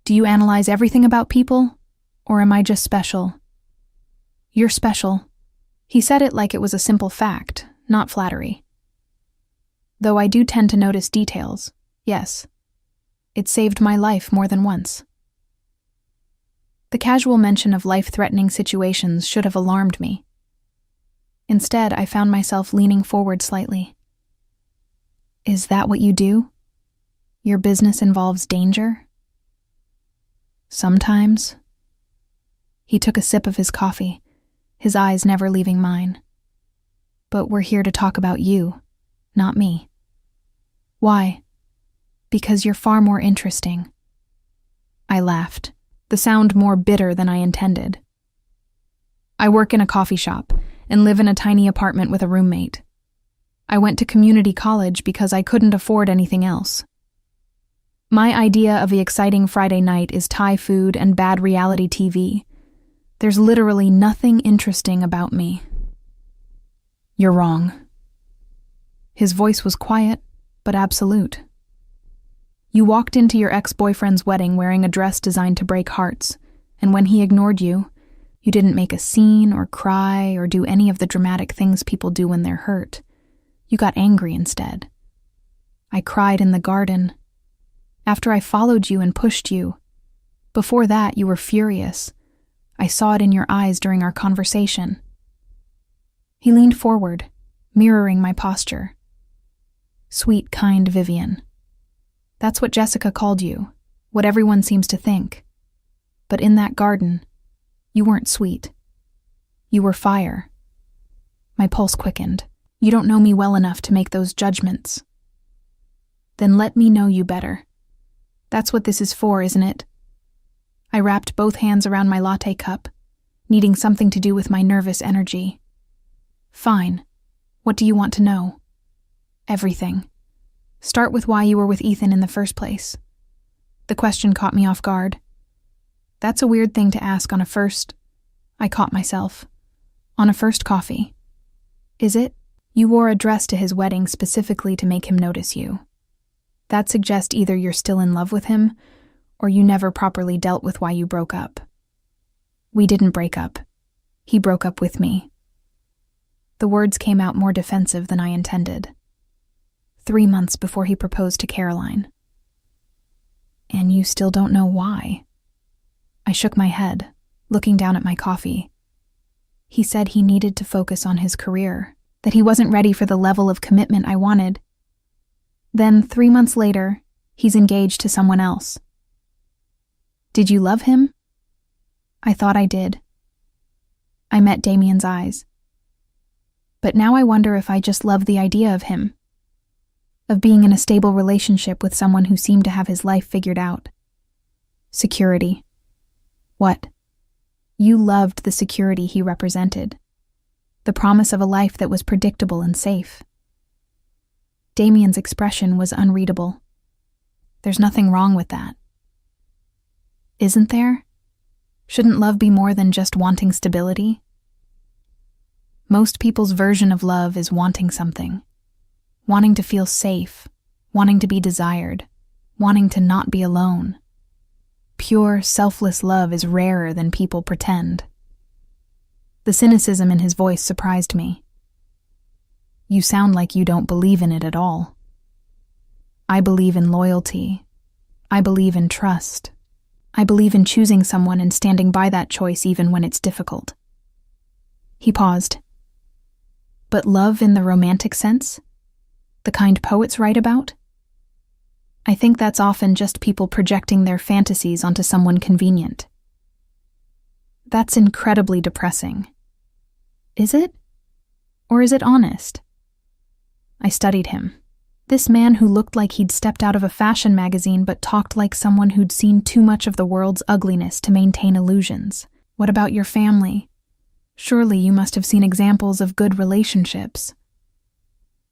Do you analyze everything about people, or am I just special?" "You're special." He said it like it was a simple fact, not flattery. Though I do tend to notice details, yes. It saved my life more than once. The casual mention of life-threatening situations should have alarmed me. Instead, I found myself leaning forward slightly. "Is that what you do? Your business involves danger?" "Sometimes." He took a sip of his coffee, his eyes never leaving mine. "But we're here to talk about you, not me." "Why?" "Because you're far more interesting." I laughed, the sound more bitter than I intended. I work in a coffee shop and live in a tiny apartment with a roommate. I went to community college because I couldn't afford anything else. My idea of the exciting Friday night is Thai food and bad reality TV. There's literally nothing interesting about me. You're wrong. His voice was quiet, but absolute. You walked into your ex-boyfriend's wedding wearing a dress designed to break hearts, and when he ignored you, you didn't make a scene or cry or do any of the dramatic things people do when they're hurt. You got angry instead. I cried in the garden. After I followed you and pushed you. Before that, you were furious. I saw it in your eyes during our conversation. He leaned forward, mirroring my posture. Sweet, kind Vivian. That's what Jessica called you, what everyone seems to think. But in that garden, you weren't sweet. You were fire. My pulse quickened. You don't know me well enough to make those judgments. Then let me know you better. That's what this is for, isn't it? I wrapped both hands around my latte cup, needing something to do with my nervous energy. Fine. What do you want to know? Everything. Start with why you were with Ethan in the first place. The question caught me off guard. That's a weird thing to ask on a first... I caught myself. On a first coffee. Is it? You wore a dress to his wedding specifically to make him notice you. That suggests either you're still in love with him, or you never properly dealt with why you broke up. We didn't break up. He broke up with me. The words came out more defensive than I intended. 3 months before he proposed to Caroline. And you still don't know why? I shook my head, looking down at my coffee. He said he needed to focus on his career, that he wasn't ready for the level of commitment I wanted. Then, 3 months later, he's engaged to someone else. Did you love him? I thought I did. I met Damien's eyes. But now I wonder if I just love the idea of him, of being in a stable relationship with someone who seemed to have his life figured out. Security. What? You loved the security he represented, the promise of a life that was predictable and safe. Damien's expression was unreadable. There's nothing wrong with that. Isn't there? Shouldn't love be more than just wanting stability? Most people's version of love is wanting something. Wanting to feel safe, wanting to be desired, wanting to not be alone. Pure, selfless love is rarer than people pretend. The cynicism in his voice surprised me. You sound like you don't believe in it at all. I believe in loyalty. I believe in trust. I believe in choosing someone and standing by that choice even when it's difficult. He paused. But love in the romantic sense? The kind poets write about? I think that's often just people projecting their fantasies onto someone convenient. That's incredibly depressing. Is it? Or is it honest? I studied him. This man who looked like he'd stepped out of a fashion magazine but talked like someone who'd seen too much of the world's ugliness to maintain illusions. What about your family? Surely you must have seen examples of good relationships.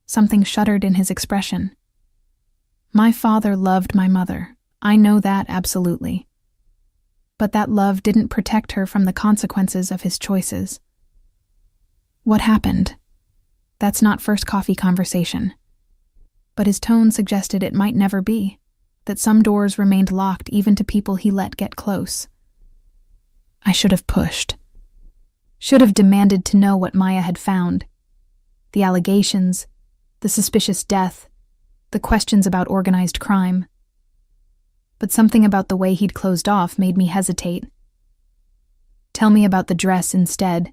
Something shuddered in his expression. My father loved my mother. I know that absolutely. But that love didn't protect her from the consequences of his choices. What happened? That's not first coffee conversation. But his tone suggested it might never be, that some doors remained locked even to people he let get close. I should have pushed. Should have demanded to know what Maya had found. The allegations, the suspicious death, the questions about organized crime. But something about the way he'd closed off made me hesitate. Tell me about the dress instead,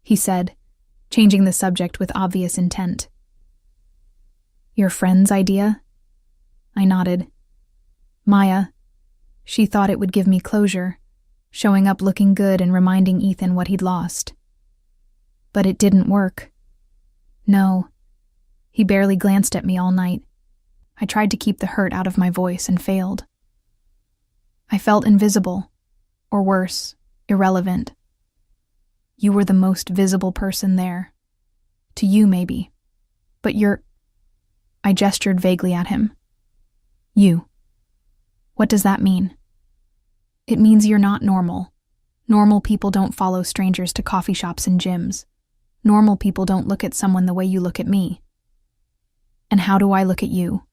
he said, changing the subject with obvious intent. Your friend's idea? I nodded. Maya. She thought it would give me closure, showing up looking good and reminding Ethan what he'd lost. But it didn't work. No. He barely glanced at me all night. I tried to keep the hurt out of my voice and failed. I felt invisible, or worse, irrelevant. You were the most visible person there. To you, maybe. But I gestured vaguely at him. You. What does that mean? It means you're not normal. Normal people don't follow strangers to coffee shops and gyms. Normal people don't look at someone the way you look at me. And how do I look at you?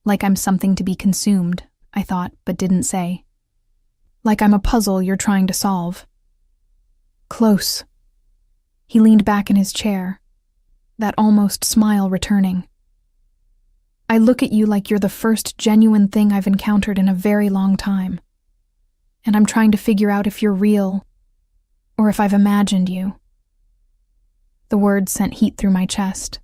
Like I'm something to be consumed, I thought, but didn't say. Like I'm a puzzle you're trying to solve. Close. He leaned back in his chair, that almost smile returning. I look at you like you're the first genuine thing I've encountered in a very long time. And I'm trying to figure out if you're real, or if I've imagined you. The words sent heat through my chest.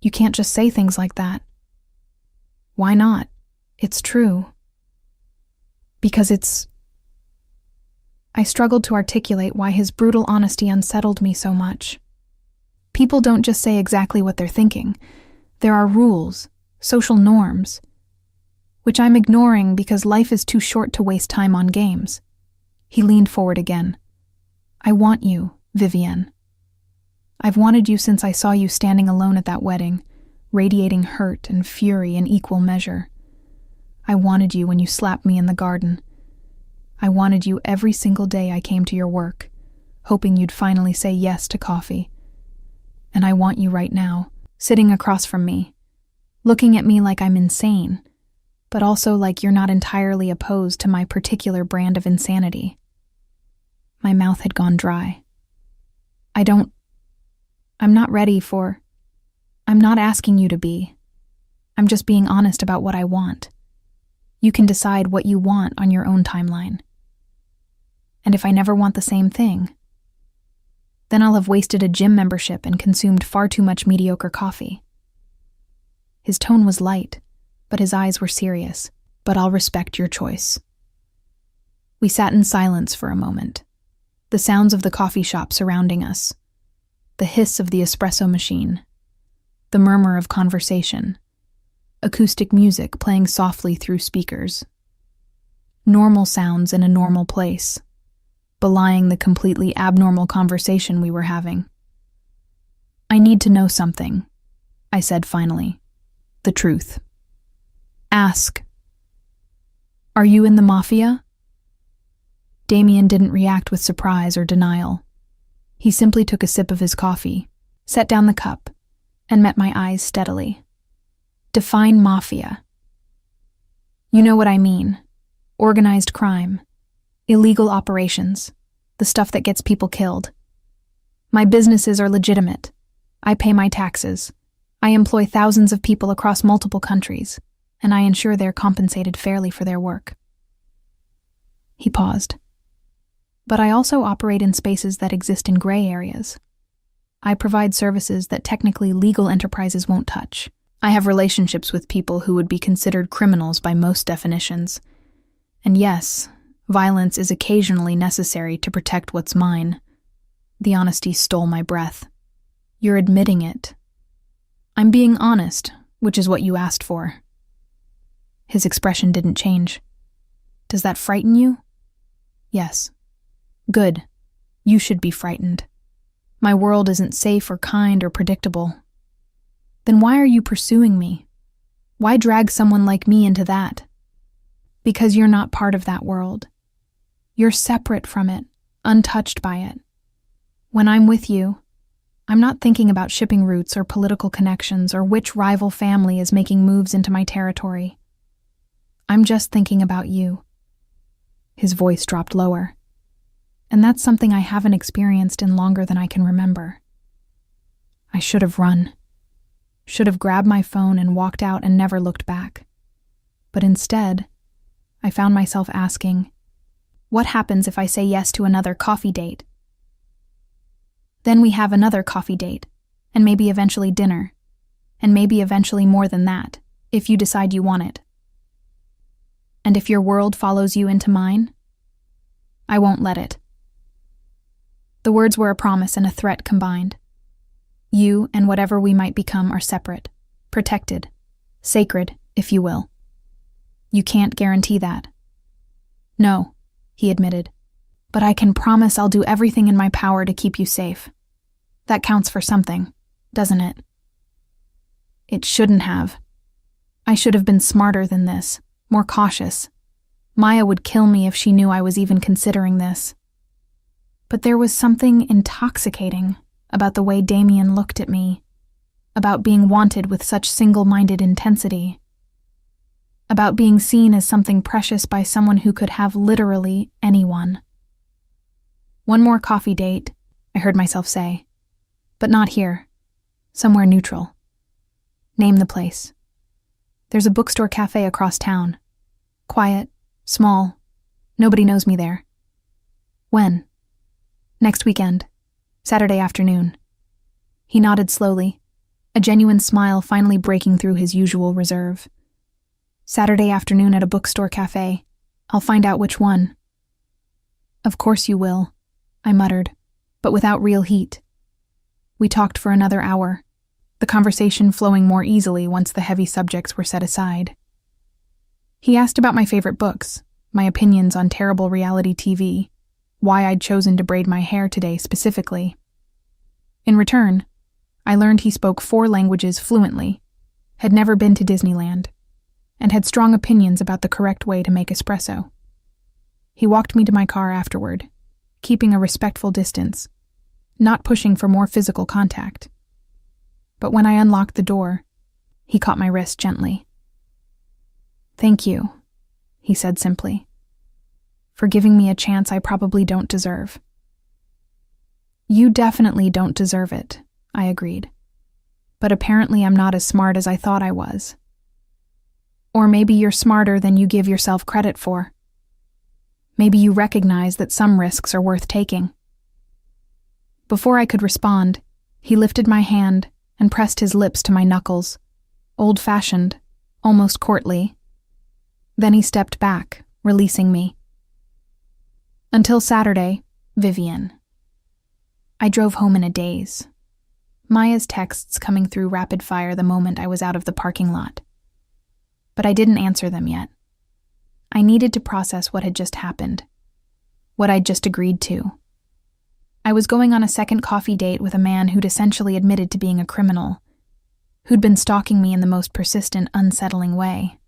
You can't just say things like that. Why not? It's true. Because I struggled to articulate why his brutal honesty unsettled me so much. People don't just say exactly what they're thinking. There are rules, social norms, which I'm ignoring because life is too short to waste time on games. He leaned forward again. I want you, Vivienne. I've wanted you since I saw you standing alone at that wedding, radiating hurt and fury in equal measure. I wanted you when you slapped me in the garden. I wanted you every single day I came to your work, hoping you'd finally say yes to coffee. And I want you right now, sitting across from me, looking at me like I'm insane, but also like you're not entirely opposed to my particular brand of insanity. My mouth had gone dry. I'm not asking you to be. I'm just being honest about what I want. You can decide what you want on your own timeline. And if I never want the same thing, then I'll have wasted a gym membership and consumed far too much mediocre coffee. His tone was light, but his eyes were serious. But I'll respect your choice. We sat in silence for a moment, the sounds of the coffee shop surrounding us, the hiss of the espresso machine, the murmur of conversation, acoustic music playing softly through speakers. Normal sounds in a normal place, belying the completely abnormal conversation we were having. I need to know something, I said finally. The truth. Ask. Are you in the Mafia? Damien didn't react with surprise or denial. He simply took a sip of his coffee, set down the cup, and met my eyes steadily. Define Mafia. You know what I mean. Organized crime. Illegal operations. The stuff that gets people killed. My businesses are legitimate. I pay my taxes. I employ thousands of people across multiple countries, and I ensure they're compensated fairly for their work. He paused. But I also operate in spaces that exist in gray areas. I provide services that technically legal enterprises won't touch. I have relationships with people who would be considered criminals by most definitions. And yes, violence is occasionally necessary to protect what's mine. The honesty stole my breath. You're admitting it. I'm being honest, which is what you asked for. His expression didn't change. Does that frighten you? Yes. Good. You should be frightened. My world isn't safe or kind or predictable. Then why are you pursuing me? Why drag someone like me into that? Because you're not part of that world. You're separate from it, untouched by it. When I'm with you, I'm not thinking about shipping routes or political connections or which rival family is making moves into my territory. I'm just thinking about you. His voice dropped lower. And that's something I haven't experienced in longer than I can remember. I should have run. Should have grabbed my phone and walked out and never looked back. But instead, I found myself asking, what happens if I say yes to another coffee date? Then we have another coffee date, and maybe eventually dinner, and maybe eventually more than that, if you decide you want it. And if your world follows you into mine, I won't let it. The words were a promise and a threat combined. You and whatever we might become are separate, protected, sacred, if you will. You can't guarantee that. No, he admitted. But I can promise I'll do everything in my power to keep you safe. That counts for something, doesn't it? It shouldn't have. I should have been smarter than this, more cautious. Maya would kill me if she knew I was even considering this. But there was something intoxicating about the way Damien looked at me, about being wanted with such single-minded intensity, about being seen as something precious by someone who could have literally anyone. One more coffee date, I heard myself say. But not here. Somewhere neutral. Name the place. There's a bookstore cafe across town. Quiet, small. Nobody knows me there. When? Next weekend. Saturday afternoon. He nodded slowly, a genuine smile finally breaking through his usual reserve. Saturday afternoon at a bookstore cafe. I'll find out which one. Of course you will, I muttered, but without real heat. We talked for another hour, the conversation flowing more easily once the heavy subjects were set aside. He asked about my favorite books, my opinions on terrible reality TV, why I'd chosen to braid my hair today specifically. In return, I learned he spoke 4 languages fluently, had never been to Disneyland, and had strong opinions about the correct way to make espresso. He walked me to my car afterward, keeping a respectful distance, not pushing for more physical contact. But when I unlocked the door, he caught my wrist gently. "Thank you," he said simply, "for giving me a chance I probably don't deserve." "You definitely don't deserve it," I agreed. "But apparently I'm not as smart as I thought I was. Or maybe you're smarter than you give yourself credit for. Maybe you recognize that some risks are worth taking." Before I could respond, he lifted my hand and pressed his lips to my knuckles, old-fashioned, almost courtly. Then he stepped back, releasing me. Until Saturday, Vivian. I drove home in a daze. Maya's texts coming through rapid fire the moment I was out of the parking lot. But I didn't answer them yet. I needed to process what had just happened, what I'd just agreed to. I was going on a second coffee date with a man who'd essentially admitted to being a criminal, who'd been stalking me in the most persistent, unsettling way,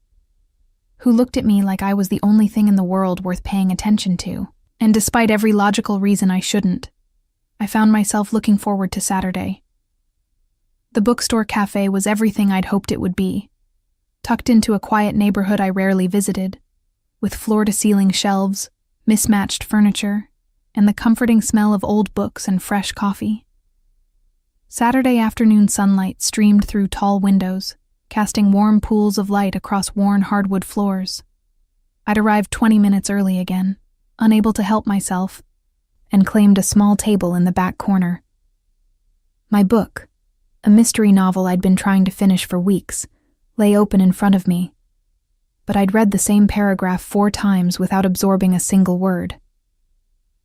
who looked at me like I was the only thing in the world worth paying attention to, and despite every logical reason I shouldn't, I found myself looking forward to Saturday. The bookstore cafe was everything I'd hoped it would be, tucked into a quiet neighborhood I rarely visited, with floor-to-ceiling shelves, mismatched furniture, and the comforting smell of old books and fresh coffee. Saturday afternoon sunlight streamed through tall windows, casting warm pools of light across worn hardwood floors. I'd arrived 20 minutes early again, unable to help myself, and claimed a small table in the back corner. My book, a mystery novel I'd been trying to finish for weeks, lay open in front of me, but I'd read the same paragraph 4 times without absorbing a single word.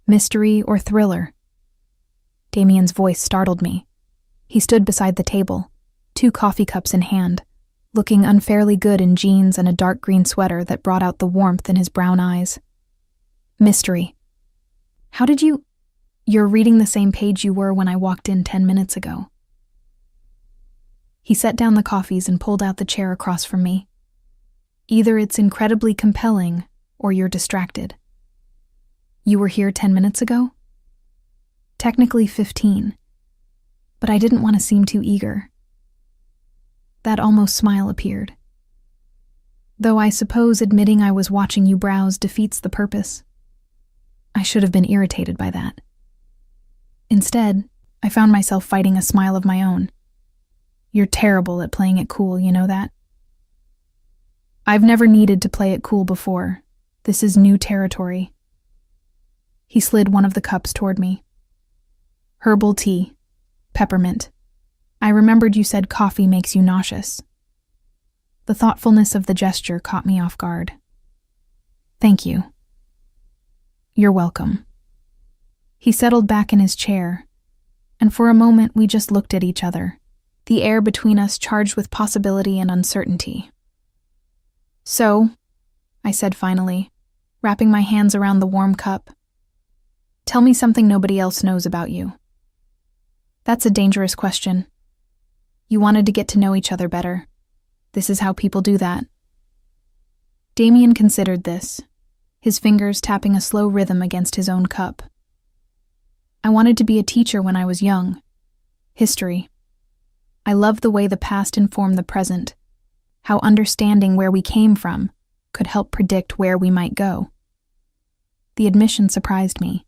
Mystery or thriller? Damien's voice startled me. He stood beside the table, 2 coffee cups in hand, looking unfairly good in jeans and a dark green sweater that brought out the warmth in his brown eyes. Mystery. How did you... You're reading the same page you were when I walked in 10 minutes ago. He set down the coffees and pulled out the chair across from me. Either it's incredibly compelling, or you're distracted. You were here 10 minutes ago? Technically 15. But I didn't want to seem too eager. That almost smile appeared. Though I suppose admitting I was watching you browse defeats the purpose. I should have been irritated by that. Instead, I found myself fighting a smile of my own. You're terrible at playing it cool, you know that? I've never needed to play it cool before. This is new territory. He slid one of the cups toward me. Herbal tea. Peppermint. I remembered you said coffee makes you nauseous. The thoughtfulness of the gesture caught me off guard. Thank you. You're welcome. He settled back in his chair, and for a moment we just looked at each other, the air between us charged with possibility and uncertainty. So, I said finally, wrapping my hands around the warm cup. Tell me something nobody else knows about you. That's a dangerous question. You wanted to get to know each other better. This is how people do that. Damien considered this, his fingers tapping a slow rhythm against his own cup. I wanted to be a teacher when I was young. History. I loved the way the past informed the present, how understanding where we came from could help predict where we might go. The admission surprised me.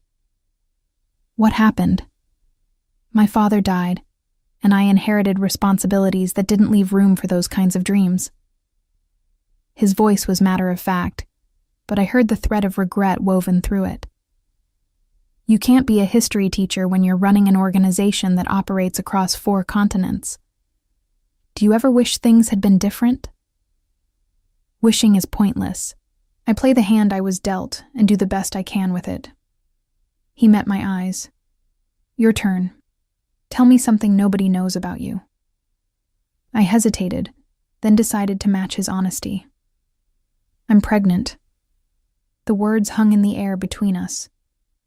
What happened? My father died, and I inherited responsibilities that didn't leave room for those kinds of dreams. His voice was matter of fact, but I heard the thread of regret woven through it. You can't be a history teacher when you're running an organization that operates across 4 continents. Do you ever wish things had been different? Wishing is pointless. I play the hand I was dealt and do the best I can with it. He met my eyes. Your turn. Tell me something nobody knows about you. I hesitated, then decided to match his honesty. I'm pregnant. The words hung in the air between us.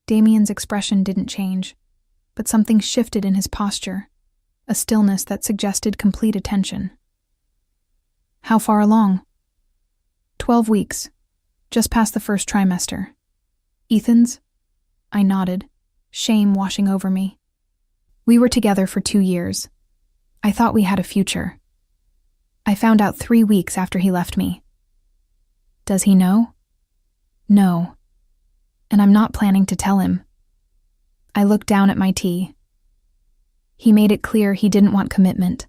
Damien's expression didn't change, but something shifted in his posture, a stillness that suggested complete attention. How far along? 12 weeks, just past the first trimester. Ethan's? I nodded, shame washing over me. We were together for 2 years. I thought we had a future. I found out 3 weeks after he left me. Does he know? No. And I'm not planning to tell him. I looked down at my tea. He made it clear he didn't want commitment.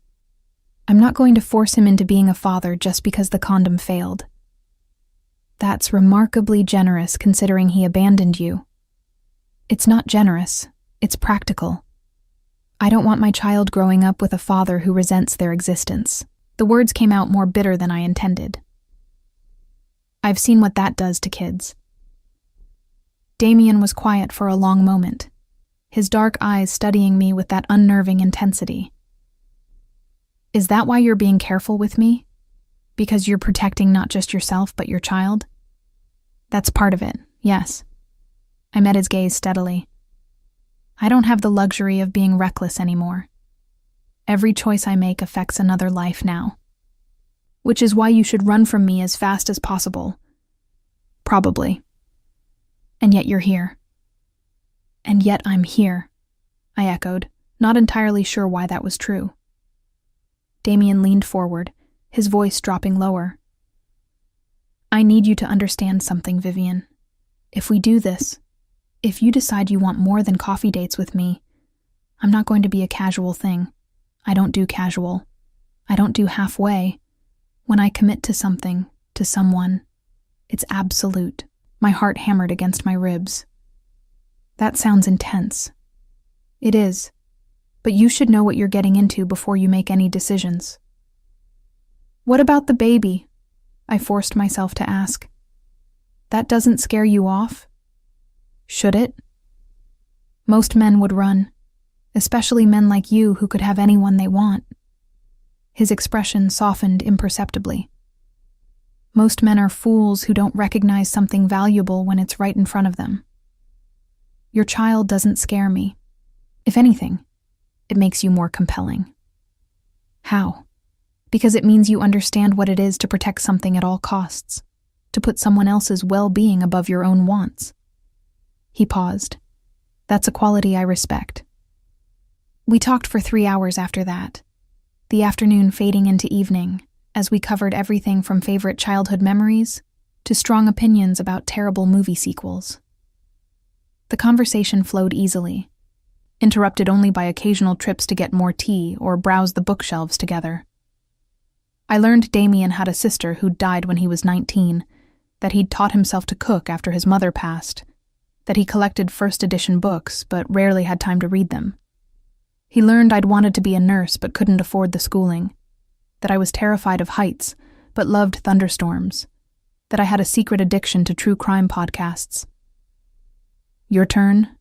I'm not going to force him into being a father just because the condom failed. That's remarkably generous considering he abandoned you. It's not generous, it's practical. I don't want my child growing up with a father who resents their existence. The words came out more bitter than I intended. I've seen what that does to kids. Damien was quiet for a long moment, his dark eyes studying me with that unnerving intensity. Is that why you're being careful with me? Because you're protecting not just yourself, but your child? That's part of it, yes. I met his gaze steadily. I don't have the luxury of being reckless anymore. Every choice I make affects another life now. Which is why you should run from me as fast as possible. Probably. And yet you're here. And yet I'm here, I echoed, not entirely sure why that was true. Damien leaned forward, his voice dropping lower. I need you to understand something, Vivian. If we do this, if you decide you want more than coffee dates with me, I'm not going to be a casual thing. I don't do casual. I don't do halfway. When I commit to something, to someone, it's absolute. My heart hammered against my ribs. That sounds intense. It is, but you should know what you're getting into before you make any decisions. What about the baby? I forced myself to ask. That doesn't scare you off? Should it? Most men would run, especially men like you who could have anyone they want. His expression softened imperceptibly. Most men are fools who don't recognize something valuable when it's right in front of them. Your child doesn't scare me. If anything, it makes you more compelling. How? Because it means you understand what it is to protect something at all costs, to put someone else's well-being above your own wants. He paused. That's a quality I respect. We talked for 3 hours after that, the afternoon fading into evening, as we covered everything from favorite childhood memories to strong opinions about terrible movie sequels. The conversation flowed easily, interrupted only by occasional trips to get more tea or browse the bookshelves together. I learned Damien had a sister who'd died when he was 19, that he'd taught himself to cook after his mother passed, that he collected first edition books but rarely had time to read them. He learned I'd wanted to be a nurse but couldn't afford the schooling, that I was terrified of heights but loved thunderstorms, that I had a secret addiction to true crime podcasts. Your turn,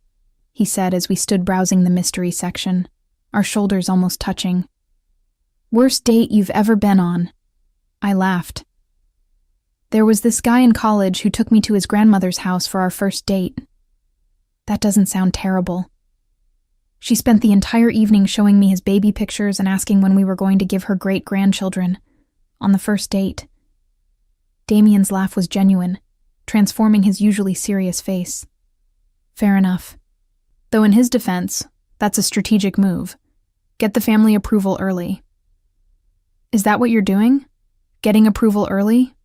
he said as we stood browsing the mystery section, our shoulders almost touching. Worst date you've ever been on. I laughed. There was this guy in college who took me to his grandmother's house for our first date. That doesn't sound terrible. She spent the entire evening showing me his baby pictures and asking when we were going to give her great-grandchildren on the first date. Damien's laugh was genuine, transforming his usually serious face. Fair enough. Though in his defense, that's a strategic move. Get the family approval early. Is that what you're doing? Getting approval early?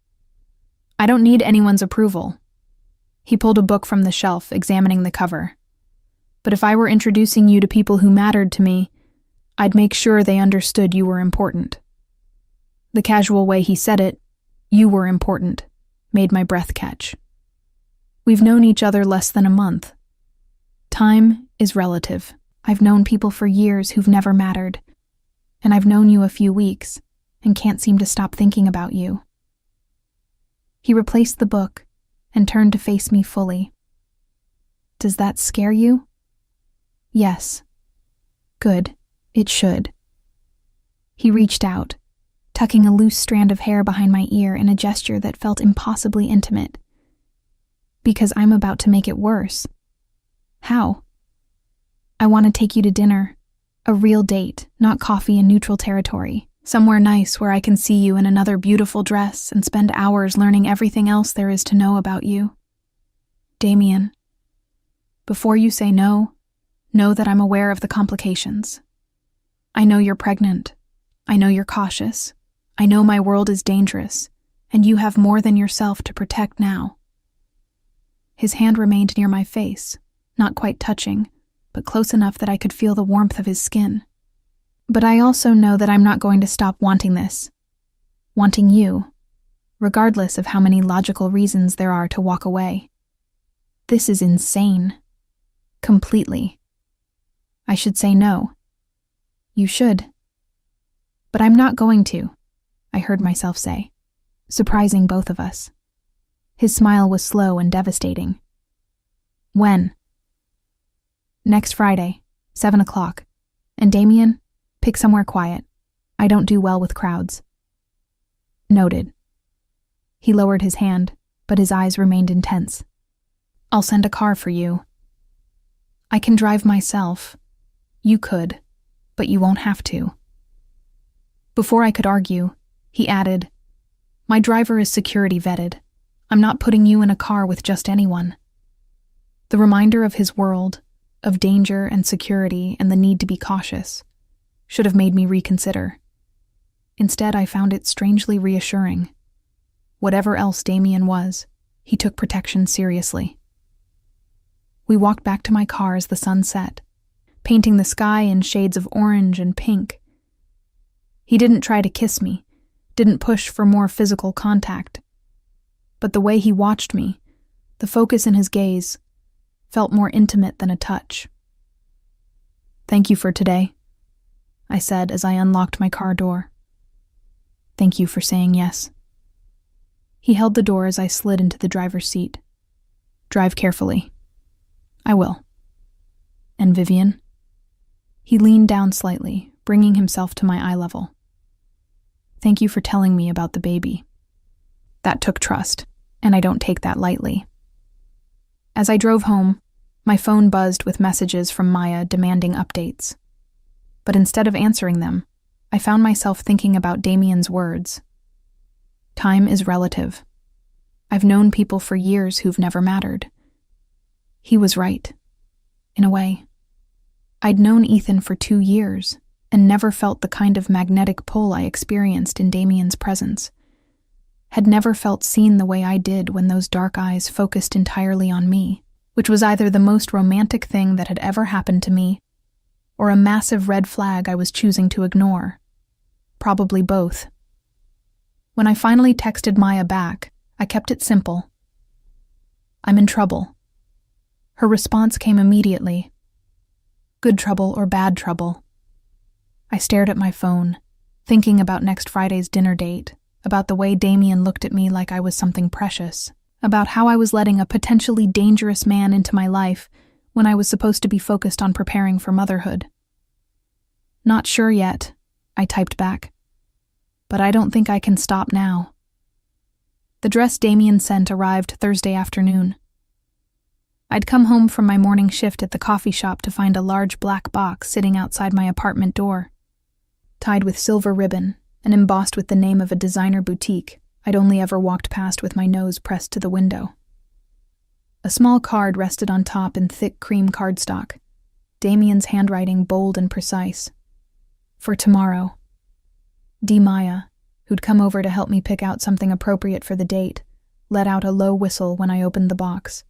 I don't need anyone's approval. He pulled a book from the shelf, examining the cover. But if I were introducing you to people who mattered to me, I'd make sure they understood you were important. The casual way he said it, you were important, made my breath catch. We've known each other less than a month. Time is relative. I've known people for years who've never mattered, and I've known you a few weeks and can't seem to stop thinking about you. He replaced the book and turned to face me fully. Does that scare you? Yes. Good. It should. He reached out, tucking a loose strand of hair behind my ear in a gesture that felt impossibly intimate. Because I'm about to make it worse. How? I want to take you to dinner. A real date, not coffee in neutral territory. Somewhere nice where I can see you in another beautiful dress and spend hours learning everything else there is to know about you. Damien, before you say no, know that I'm aware of the complications. I know you're pregnant. I know you're cautious. I know my world is dangerous, and you have more than yourself to protect now. His hand remained near my face, not quite touching, but close enough that I could feel the warmth of his skin. But I also know that I'm not going to stop wanting this. Wanting you, regardless of how many logical reasons there are to walk away. This is insane. Completely. I should say no. You should. But I'm not going to, I heard myself say, surprising both of us. His smile was slow and devastating. When? Next Friday, 7 o'clock. And Damien, pick somewhere quiet. I don't do well with crowds. Noted. He lowered his hand, but his eyes remained intense. I'll send a car for you. I can drive myself. You could, but you won't have to. Before I could argue, he added, My driver is security vetted. I'm not putting you in a car with just anyone. The reminder of his world, of danger and security and the need to be cautious, should have made me reconsider. Instead, I found it strangely reassuring. Whatever else Damien was, he took protection seriously. We walked back to my car as the sun set, painting the sky in shades of orange and pink. He didn't try to kiss me, didn't push for more physical contact. But the way he watched me, the focus in his gaze, felt more intimate than a touch. Thank you for today, I said as I unlocked my car door. Thank you for saying yes. He held the door as I slid into the driver's seat. Drive carefully. I will. And Vivian? He leaned down slightly, bringing himself to my eye level. Thank you for telling me about the baby. That took trust, and I don't take that lightly. As I drove home, my phone buzzed with messages from Maya demanding updates. But instead of answering them, I found myself thinking about Damien's words. Time is relative. I've known people for years who've never mattered. He was right, in a way. I'd known Ethan for 2 years and never felt the kind of magnetic pull I experienced in Damien's presence. Had never felt seen the way I did when those dark eyes focused entirely on me, which was either the most romantic thing that had ever happened to me or a massive red flag I was choosing to ignore. Probably both. When I finally texted Maya back, I kept it simple. I'm in trouble. Her response came immediately. Good trouble or bad trouble. I stared at my phone, thinking about next Friday's dinner date, about the way Damien looked at me like I was something precious, about how I was letting a potentially dangerous man into my life when I was supposed to be focused on preparing for motherhood. Not sure yet, I typed back. But I don't think I can stop now. The dress Damien sent arrived Thursday afternoon. I'd come home from my morning shift at the coffee shop to find a large black box sitting outside my apartment door, tied with silver ribbon and embossed with the name of a designer boutique I'd only ever walked past with my nose pressed to the window. A small card rested on top in thick cream cardstock, Damien's handwriting bold and precise. For tomorrow. D. Maya, who'd come over to help me pick out something appropriate for the date, let out a low whistle when I opened the box.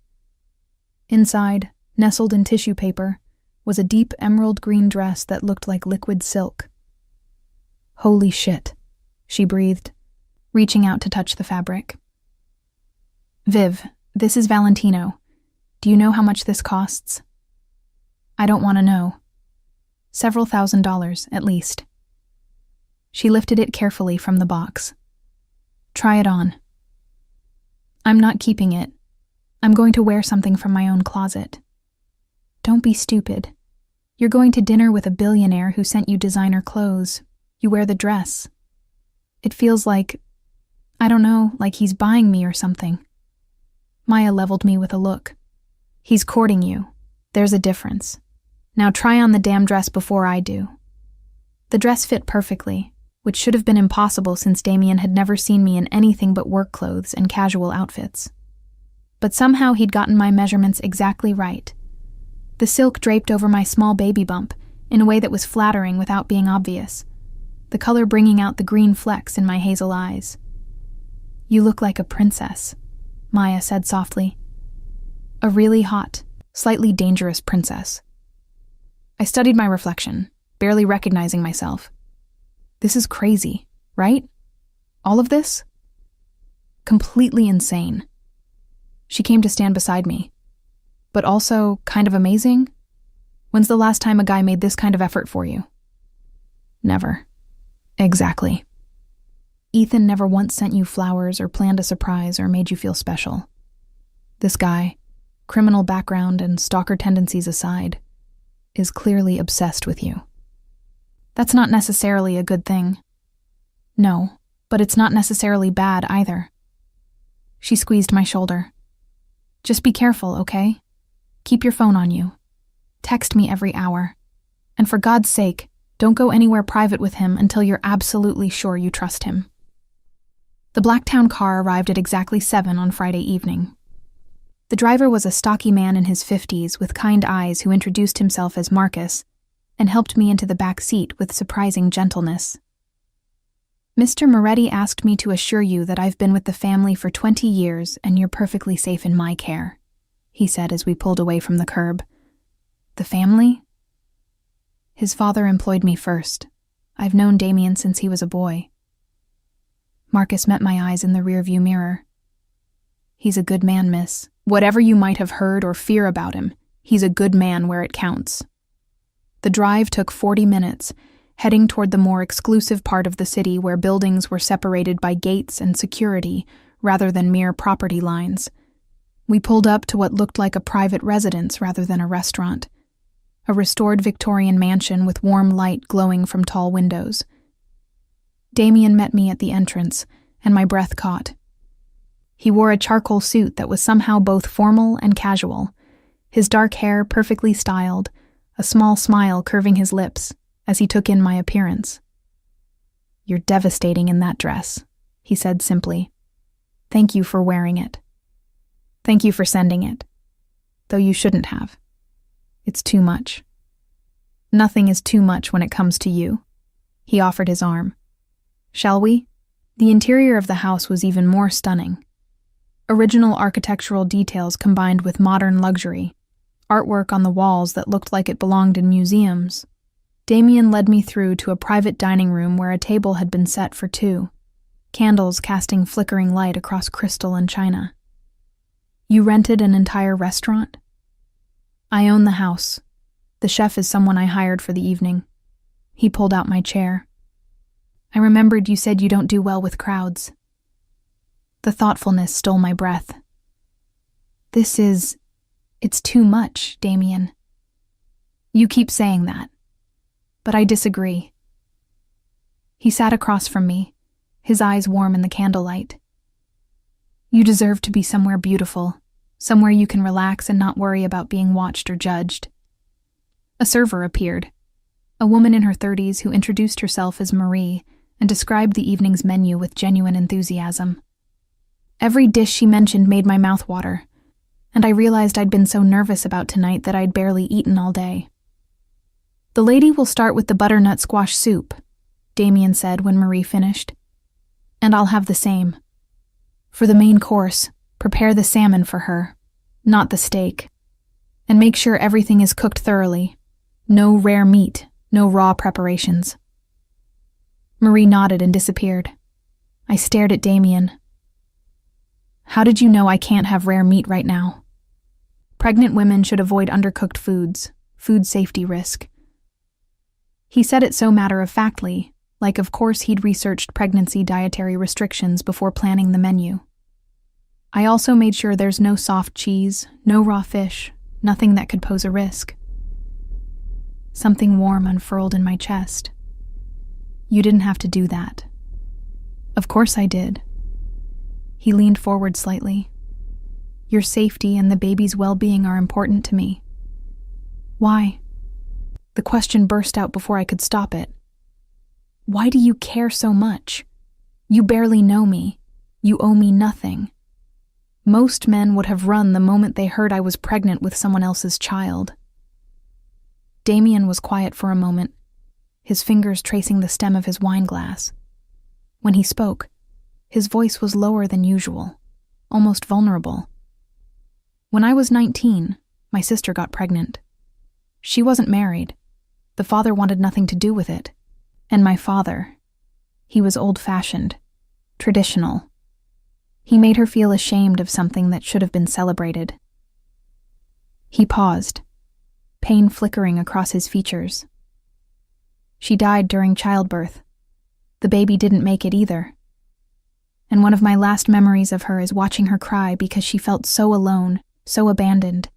Inside, nestled in tissue paper, was a deep emerald green dress that looked like liquid silk. "Holy shit," she breathed, reaching out to touch the fabric. "Viv, this is Valentino. Do you know how much this costs?" "I don't want to know. Several $1,000s, at least." She lifted it carefully from the box. "Try it on." "I'm not keeping it. I'm going to wear something from my own closet." "Don't be stupid. You're going to dinner with a billionaire who sent you designer clothes. You wear the dress. It feels like, I don't know, like he's buying me or something." Maya leveled me with a look. "He's courting you. There's a difference. Now try on the damn dress before I do." The dress fit perfectly, which should have been impossible since Damien had never seen me in anything but work clothes and casual outfits. But somehow he'd gotten my measurements exactly right. The silk draped over my small baby bump in a way that was flattering without being obvious, the color bringing out the green flecks in my hazel eyes. "You look like a princess," Maya said softly. "A really hot, slightly dangerous princess." I studied my reflection, barely recognizing myself. This is crazy, right? All of this? Completely insane. She came to stand beside me. But also kind of amazing? When's the last time a guy made this kind of effort for you? Never. Exactly. Ethan never once sent you flowers or planned a surprise or made you feel special. This guy, criminal background and stalker tendencies aside, is clearly obsessed with you. That's not necessarily a good thing. No, but it's not necessarily bad either. She squeezed my shoulder. "Just be careful, okay? Keep your phone on you. Text me every hour. And for God's sake, don't go anywhere private with him until you're absolutely sure you trust him." The Blacktown car arrived at exactly 7 on Friday evening. The driver was a stocky man in his 50s with kind eyes who introduced himself as Marcus and helped me into the back seat with surprising gentleness. "Mr. Moretti asked me to assure you that I've been with the family for 20 years and you're perfectly safe in my care," he said as we pulled away from the curb. "The family?" "His father employed me first. I've known Damien since he was a boy." Marcus met my eyes in the rearview mirror. "He's a good man, miss. Whatever you might have heard or fear about him, he's a good man where it counts." The drive took 40 minutes, heading toward the more exclusive part of the city where buildings were separated by gates and security rather than mere property lines. We pulled up to what looked like a private residence rather than a restaurant, a restored Victorian mansion with warm light glowing from tall windows. Damien met me at the entrance, and my breath caught. He wore a charcoal suit that was somehow both formal and casual, his dark hair perfectly styled, a small smile curving his lips as he took in my appearance. "You're devastating in that dress," he said simply. "Thank you for wearing it. Thank you for sending it. Though you shouldn't have. It's too much." "Nothing is too much when it comes to you." He offered his arm. "Shall we?" The interior of the house was even more stunning. Original architectural details combined with modern luxury, artwork on the walls that looked like it belonged in museums. Damien led me through to a private dining room where a table had been set for 2, candles casting flickering light across crystal and china. "You rented an entire restaurant?" "I own the house. The chef is someone I hired for the evening." He pulled out my chair. "I remembered you said you don't do well with crowds." The thoughtfulness stole my breath. It's too much, Damien." "You keep saying that. But I disagree." He sat across from me, his eyes warm in the candlelight. You deserve to be somewhere beautiful, somewhere you can relax and not worry about being watched or judged. A server appeared, a woman in her 30s who introduced herself as Marie and described the evening's menu with genuine enthusiasm. Every dish she mentioned made my mouth water, and I realized I'd been so nervous about tonight that I'd barely eaten all day. "The lady will start with the butternut squash soup," Damien said when Marie finished. "And I'll have the same. For the main course, prepare the salmon for her, not the steak. And make sure everything is cooked thoroughly. No rare meat, no raw preparations." Marie nodded and disappeared. I stared at Damien. "How did you know I can't have rare meat right now?" Pregnant women should avoid undercooked foods, food safety risk. He said it so matter-of-factly, like of course he'd researched pregnancy dietary restrictions before planning the menu. I also made sure there's no soft cheese, no raw fish, nothing that could pose a risk. Something warm unfurled in my chest. "You didn't have to do that." "Of course I did." He leaned forward slightly. "Your safety and the baby's well-being are important to me." "Why?" The question burst out before I could stop it. "Why do you care so much? You barely know me. You owe me nothing. Most men would have run the moment they heard I was pregnant with someone else's child." Damien was quiet for a moment, his fingers tracing the stem of his wine glass. When he spoke, his voice was lower than usual, almost vulnerable. "When I was 19, my sister got pregnant. She wasn't married. The father wanted nothing to do with it. And my father, he was old-fashioned, traditional. He made her feel ashamed of something that should have been celebrated." He paused, pain flickering across his features. "She died during childbirth. The baby didn't make it either. And one of my last memories of her is watching her cry because she felt so alone, so abandoned."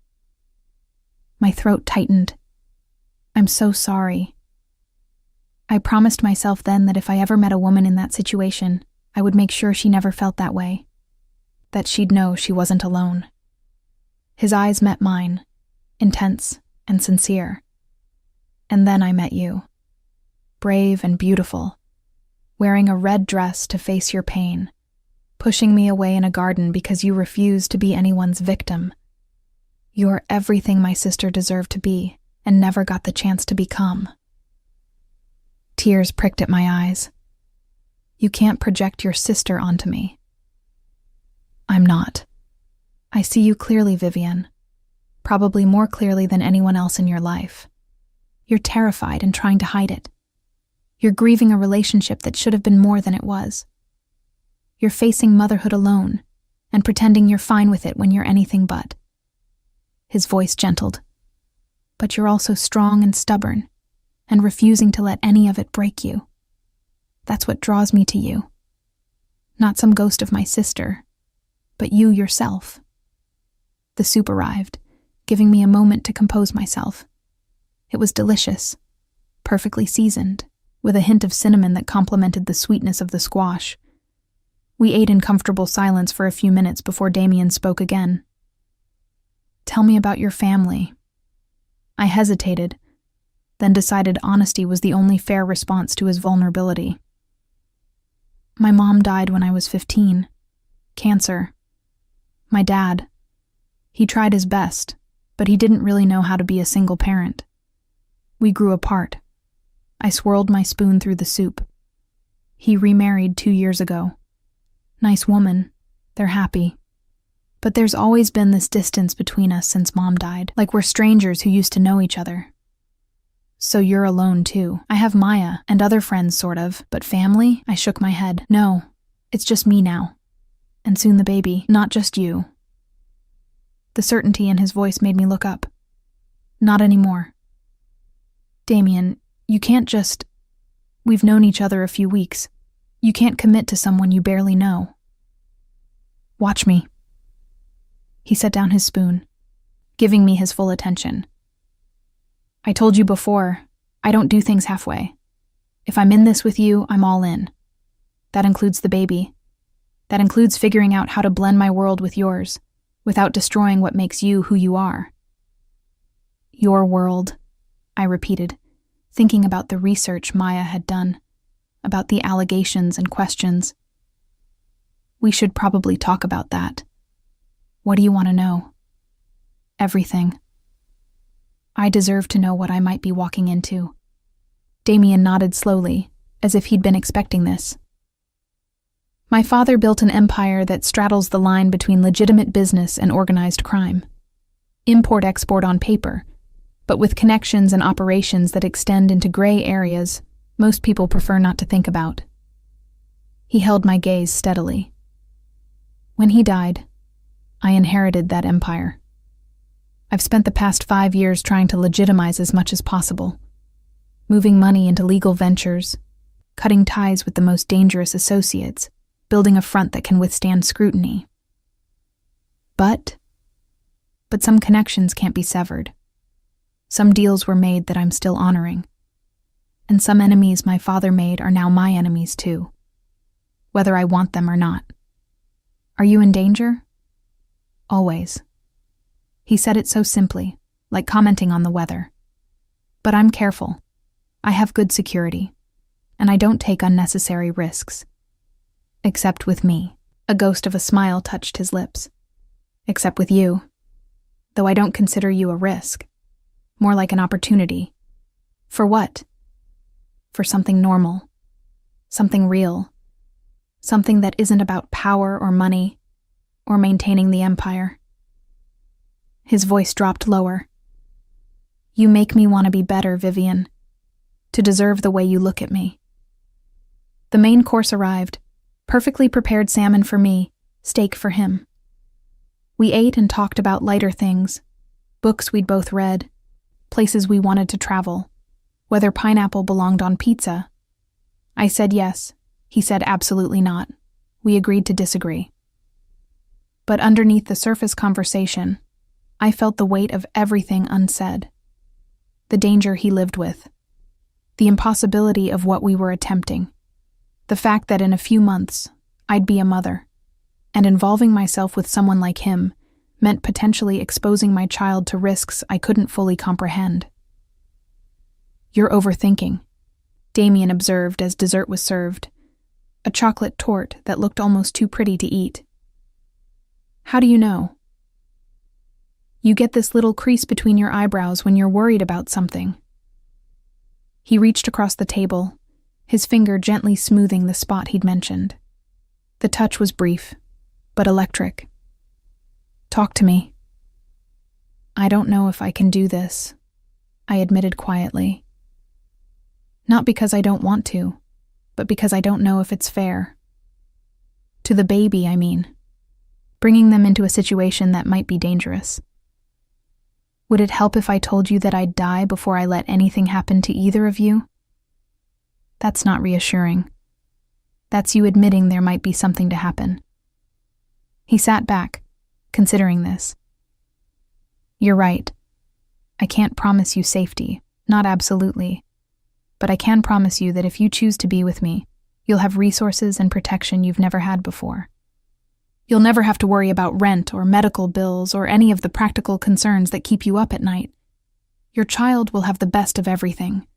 My throat tightened. "I'm so sorry." I promised myself then that if I ever met a woman in that situation, I would make sure she never felt that way, that she'd know she wasn't alone. His eyes met mine, intense and sincere. "And then I met you. Brave and beautiful, wearing a red dress to face your pain, pushing me away in a garden because you refused to be anyone's victim. You're everything my sister deserved to be and never got the chance to become." Tears pricked at my eyes. "You can't project your sister onto me." "I'm not. I see you clearly, Vivian. Probably more clearly than anyone else in your life. You're terrified and trying to hide it. You're grieving a relationship that should have been more than it was. You're facing motherhood alone and pretending you're fine with it when you're anything but." His voice gentled. "But you're also strong and stubborn and refusing to let any of it break you. That's what draws me to you. Not some ghost of my sister, but you yourself." The soup arrived, giving me a moment to compose myself. It was delicious, perfectly seasoned, with a hint of cinnamon that complemented the sweetness of the squash. We ate in comfortable silence for a few minutes before Damien spoke again. "Tell me about your family." I hesitated, then decided honesty was the only fair response to his vulnerability. "My mom died when I was 15. Cancer. My dad. He tried his best, but he didn't really know how to be a single parent. We grew apart. I swirled my spoon through the soup. He remarried 2 years ago. Nice woman. They're happy. But there's always been this distance between us since Mom died, like we're strangers who used to know each other." "So you're alone too." "I have Maya and other friends sort of, but family?" I shook my head. "No, it's just me now. And soon the baby, not just you." The certainty in his voice made me look up. "Not anymore." "Damien, you can't just... We've known each other a few weeks. You can't commit to someone you barely know." "Watch me." He set down his spoon, giving me his full attention. "I told you before, I don't do things halfway. If I'm in this with you, I'm all in. That includes the baby. That includes figuring out how to blend my world with yours, without destroying what makes you who you are. Your world, I repeated, thinking about the research Maya had done, about the allegations and questions. We should probably talk about that. What do you want to know? Everything. I deserve to know what I might be walking into. Damien nodded slowly, as if he'd been expecting this. My father built an empire that straddles the line between legitimate business and organized crime. Import-export on paper, but with connections and operations that extend into gray areas most people prefer not to think about. He held my gaze steadily. When he died, I inherited that empire. I've spent the past 5 years trying to legitimize as much as possible, moving money into legal ventures, cutting ties with the most dangerous associates, building a front that can withstand scrutiny. But some connections can't be severed. Some deals were made that I'm still honoring. And some enemies my father made are now my enemies too, whether I want them or not. Are you in danger? Always. He said it so simply, like commenting on the weather. But I'm careful. I have good security, and I don't take unnecessary risks. Except with me. A ghost of a smile touched his lips. Except with you. Though I don't consider you a risk. More like an opportunity. For what? For something normal. Something real. Something that isn't about power or money, or maintaining the empire. His voice dropped lower. You make me want to be better, Vivian. To deserve the way you look at me. The main course arrived. Perfectly prepared salmon for me, steak for him. We ate and talked about lighter things, books we'd both read, places we wanted to travel, whether pineapple belonged on pizza. I said yes. He said absolutely not. We agreed to disagree. But underneath the surface conversation, I felt the weight of everything unsaid. The danger he lived with. The impossibility of what we were attempting. The fact that in a few months, I'd be a mother, and involving myself with someone like him meant potentially exposing my child to risks I couldn't fully comprehend. You're overthinking, Damien observed as dessert was served, a chocolate torte that looked almost too pretty to eat. How do you know? You get this little crease between your eyebrows when you're worried about something. He reached across the table, his finger gently smoothing the spot he'd mentioned. The touch was brief, but electric. Talk to me. I don't know if I can do this, I admitted quietly. Not because I don't want to, but because I don't know if it's fair. To the baby, I mean. Bringing them into a situation that might be dangerous. Would it help if I told you that I'd die before I let anything happen to either of you? That's not reassuring. That's you admitting there might be something to happen. He sat back, considering this. You're right. I can't promise you safety, not absolutely. But I can promise you that if you choose to be with me, you'll have resources and protection you've never had before. You'll never have to worry about rent or medical bills or any of the practical concerns that keep you up at night. Your child will have the best of everything.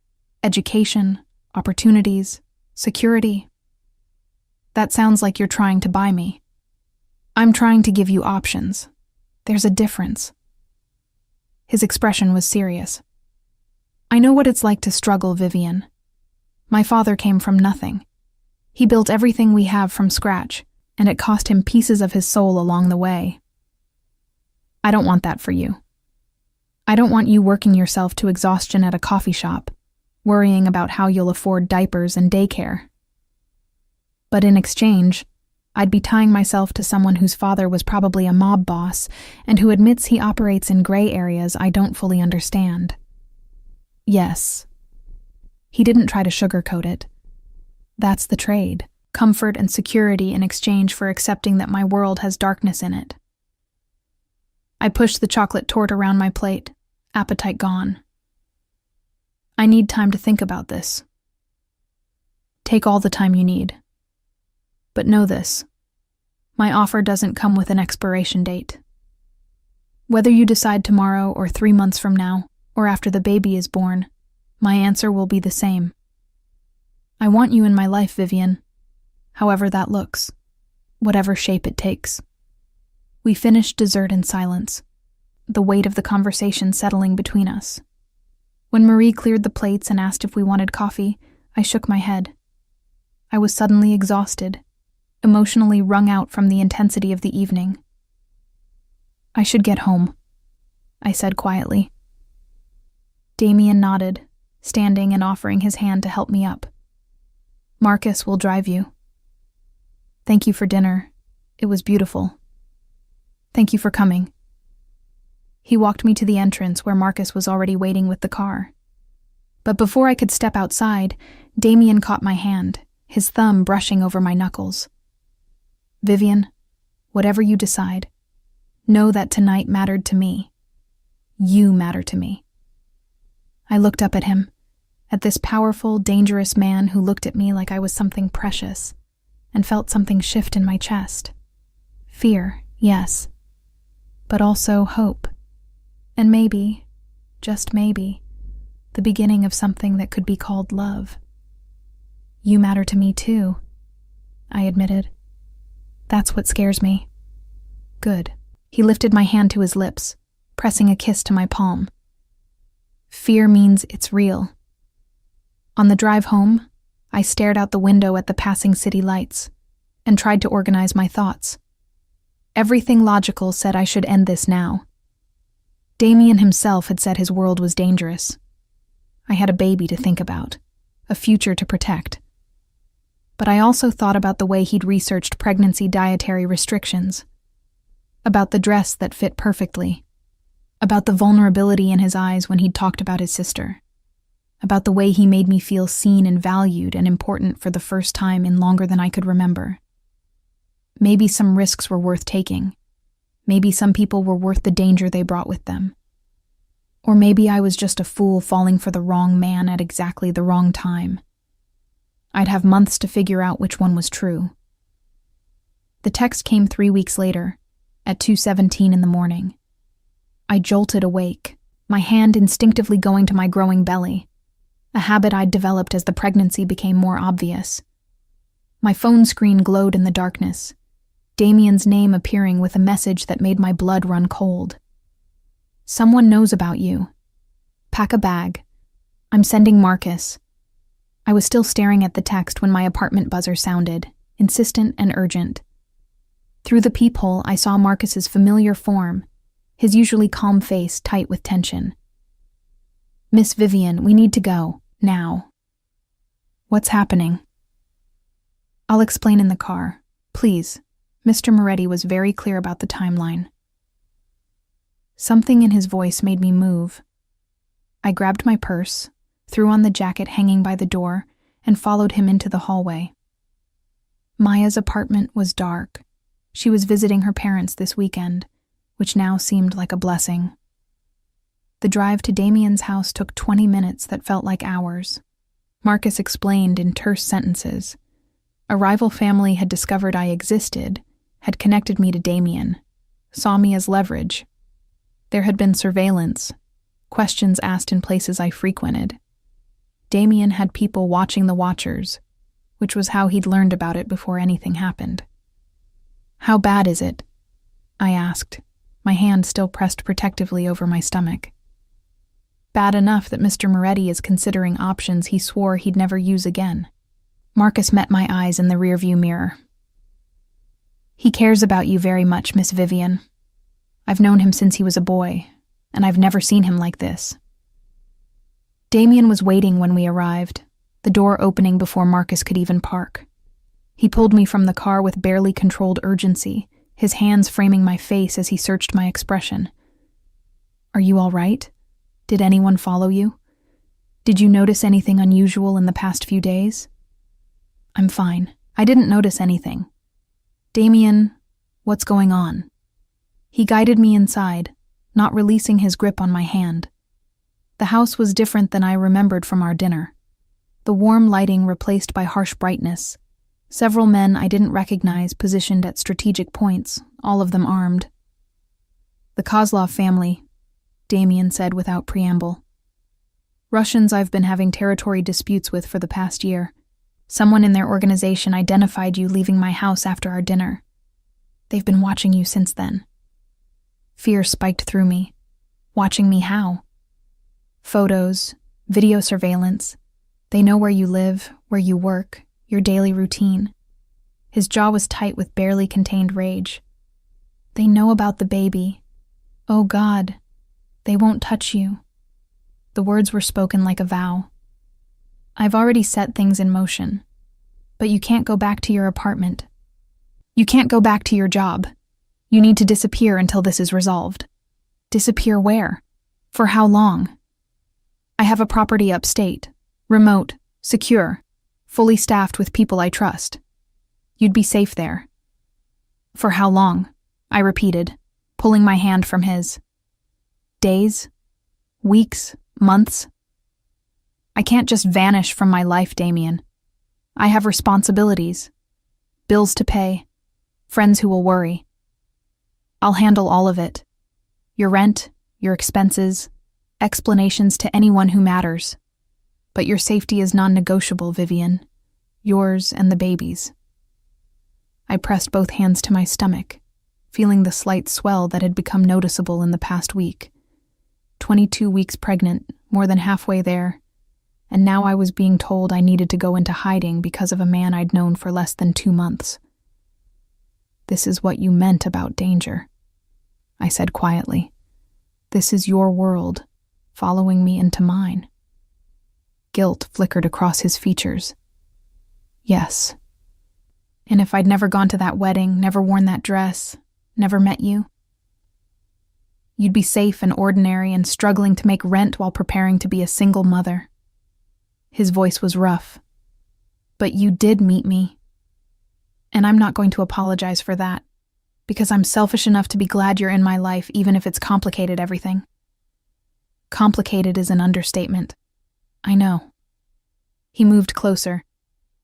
Education, opportunities, security. That sounds like you're trying to buy me. I'm trying to give you options. There's a difference. His expression was serious. I know what it's like to struggle, Vivian. My father came from nothing. He built everything we have from scratch, and it cost him pieces of his soul along the way. I don't want that for you. I don't want you working yourself to exhaustion at a coffee shop, worrying about how you'll afford diapers and daycare. But in exchange, I'd be tying myself to someone whose father was probably a mob boss and who admits he operates in gray areas I don't fully understand. Yes. He didn't try to sugarcoat it. That's the trade. Comfort and security in exchange for accepting that my world has darkness in it. I pushed the chocolate torte around my plate, appetite gone. I need time to think about this. Take all the time you need. But know this. My offer doesn't come with an expiration date. Whether you decide tomorrow or 3 months from now, or after the baby is born, my answer will be the same. I want you in my life, Vivian, however that looks, whatever shape it takes. We finished dessert in silence, the weight of the conversation settling between us. When Marie cleared the plates and asked if we wanted coffee, I shook my head. I was suddenly exhausted, emotionally wrung out from the intensity of the evening. I should get home, I said quietly. Damien nodded, standing and offering his hand to help me up. Marcus will drive you. Thank you for dinner. It was beautiful. Thank you for coming. He walked me to the entrance where Marcus was already waiting with the car. But before I could step outside, Damien caught my hand, his thumb brushing over my knuckles. Vivian, whatever you decide, know that tonight mattered to me. You matter to me. I looked up at him, at this powerful, dangerous man who looked at me like I was something precious, and felt something shift in my chest. Fear, yes, but also hope. And maybe, just maybe, the beginning of something that could be called love. You matter to me too, I admitted. That's what scares me. Good. He lifted my hand to his lips, pressing a kiss to my palm. Fear means it's real. On the drive home, I stared out the window at the passing city lights and tried to organize my thoughts. Everything logical said I should end this now. Damien himself had said his world was dangerous. I had a baby to think about, a future to protect. But I also thought about the way he'd researched pregnancy dietary restrictions, about the dress that fit perfectly, about the vulnerability in his eyes when he'd talked about his sister, about the way he made me feel seen and valued and important for the first time in longer than I could remember. Maybe some risks were worth taking. Maybe some people were worth the danger they brought with them. Or maybe I was just a fool falling for the wrong man at exactly the wrong time. I'd have months to figure out which one was true. The text came 3 weeks later, at 2:17 in the morning. I jolted awake, my hand instinctively going to my growing belly, a habit I'd developed as the pregnancy became more obvious. My phone screen glowed in the darkness, Damien's name appearing with a message that made my blood run cold. Someone knows about you. Pack a bag. I'm sending Marcus. I was still staring at the text when my apartment buzzer sounded, insistent and urgent. Through the peephole, I saw Marcus's familiar form, his usually calm face tight with tension. Miss Vivian, we need to go, now. What's happening? I'll explain in the car, please. Mr. Moretti was very clear about the timeline. Something in his voice made me move. I grabbed my purse, threw on the jacket hanging by the door, and followed him into the hallway. Maya's apartment was dark. She was visiting her parents this weekend, which now seemed like a blessing. The drive to Damien's house took 20 minutes that felt like hours. Marcus explained in terse sentences. A rival family had discovered I existed, had connected me to Damien, saw me as leverage. There had been surveillance, questions asked in places I frequented. Damien had people watching the watchers, which was how he'd learned about it before anything happened. How bad is it? I asked, my hand still pressed protectively over my stomach. Bad enough that Mr. Moretti is considering options he swore he'd never use again. Marcus met my eyes in the rearview mirror. He cares about you very much, Miss Vivian. I've known him since he was a boy, and I've never seen him like this. Damien was waiting when we arrived, the door opening before Marcus could even park. He pulled me from the car with barely controlled urgency, his hands framing my face as he searched my expression. Are you all right? Did anyone follow you? Did you notice anything unusual in the past few days? I'm fine. I didn't notice anything. Damien, what's going on? He guided me inside, not releasing his grip on my hand. The house was different than I remembered from our dinner. The warm lighting replaced by harsh brightness, Several men I didn't recognize positioned at strategic points, all of them armed. The Kozlov family, Damien said without preamble. Russians I've been having territory disputes with for the past year. Someone in their organization identified you leaving my house after our dinner. They've been watching you since then. Fear spiked through me. Watching me how? Photos, video surveillance. They know where you live, where you work, your daily routine. His jaw was tight with barely contained rage. They know about the baby. Oh God, they won't touch you. The words were spoken like a vow. I've already set things in motion. But you can't go back to your apartment. You can't go back to your job. You need to disappear until this is resolved. Disappear where? For how long? I have a property upstate, remote, secure, fully staffed with people I trust. You'd be safe there. For how long? I repeated, pulling my hand from his. Days? Weeks? Months? I can't just vanish from my life, Damien. I have responsibilities, bills to pay, friends who will worry. I'll handle all of it. Your rent, your expenses, explanations to anyone who matters. But your safety is non-negotiable, Vivian. Yours and the baby's. I pressed both hands to my stomach, feeling the slight swell that had become noticeable in the past week. 22 weeks pregnant, more than halfway there, and now I was being told I needed to go into hiding because of a man I'd known for less than 2 months. This is what you meant about danger, I said quietly. This is your world, following me into mine. Guilt flickered across his features. Yes. And if I'd never gone to that wedding, never worn that dress, never met you, you'd be safe and ordinary and struggling to make rent while preparing to be a single mother. His voice was rough. But you did meet me. And I'm not going to apologize for that, because I'm selfish enough to be glad you're in my life even if it's complicated everything. Complicated is an understatement. I know. He moved closer,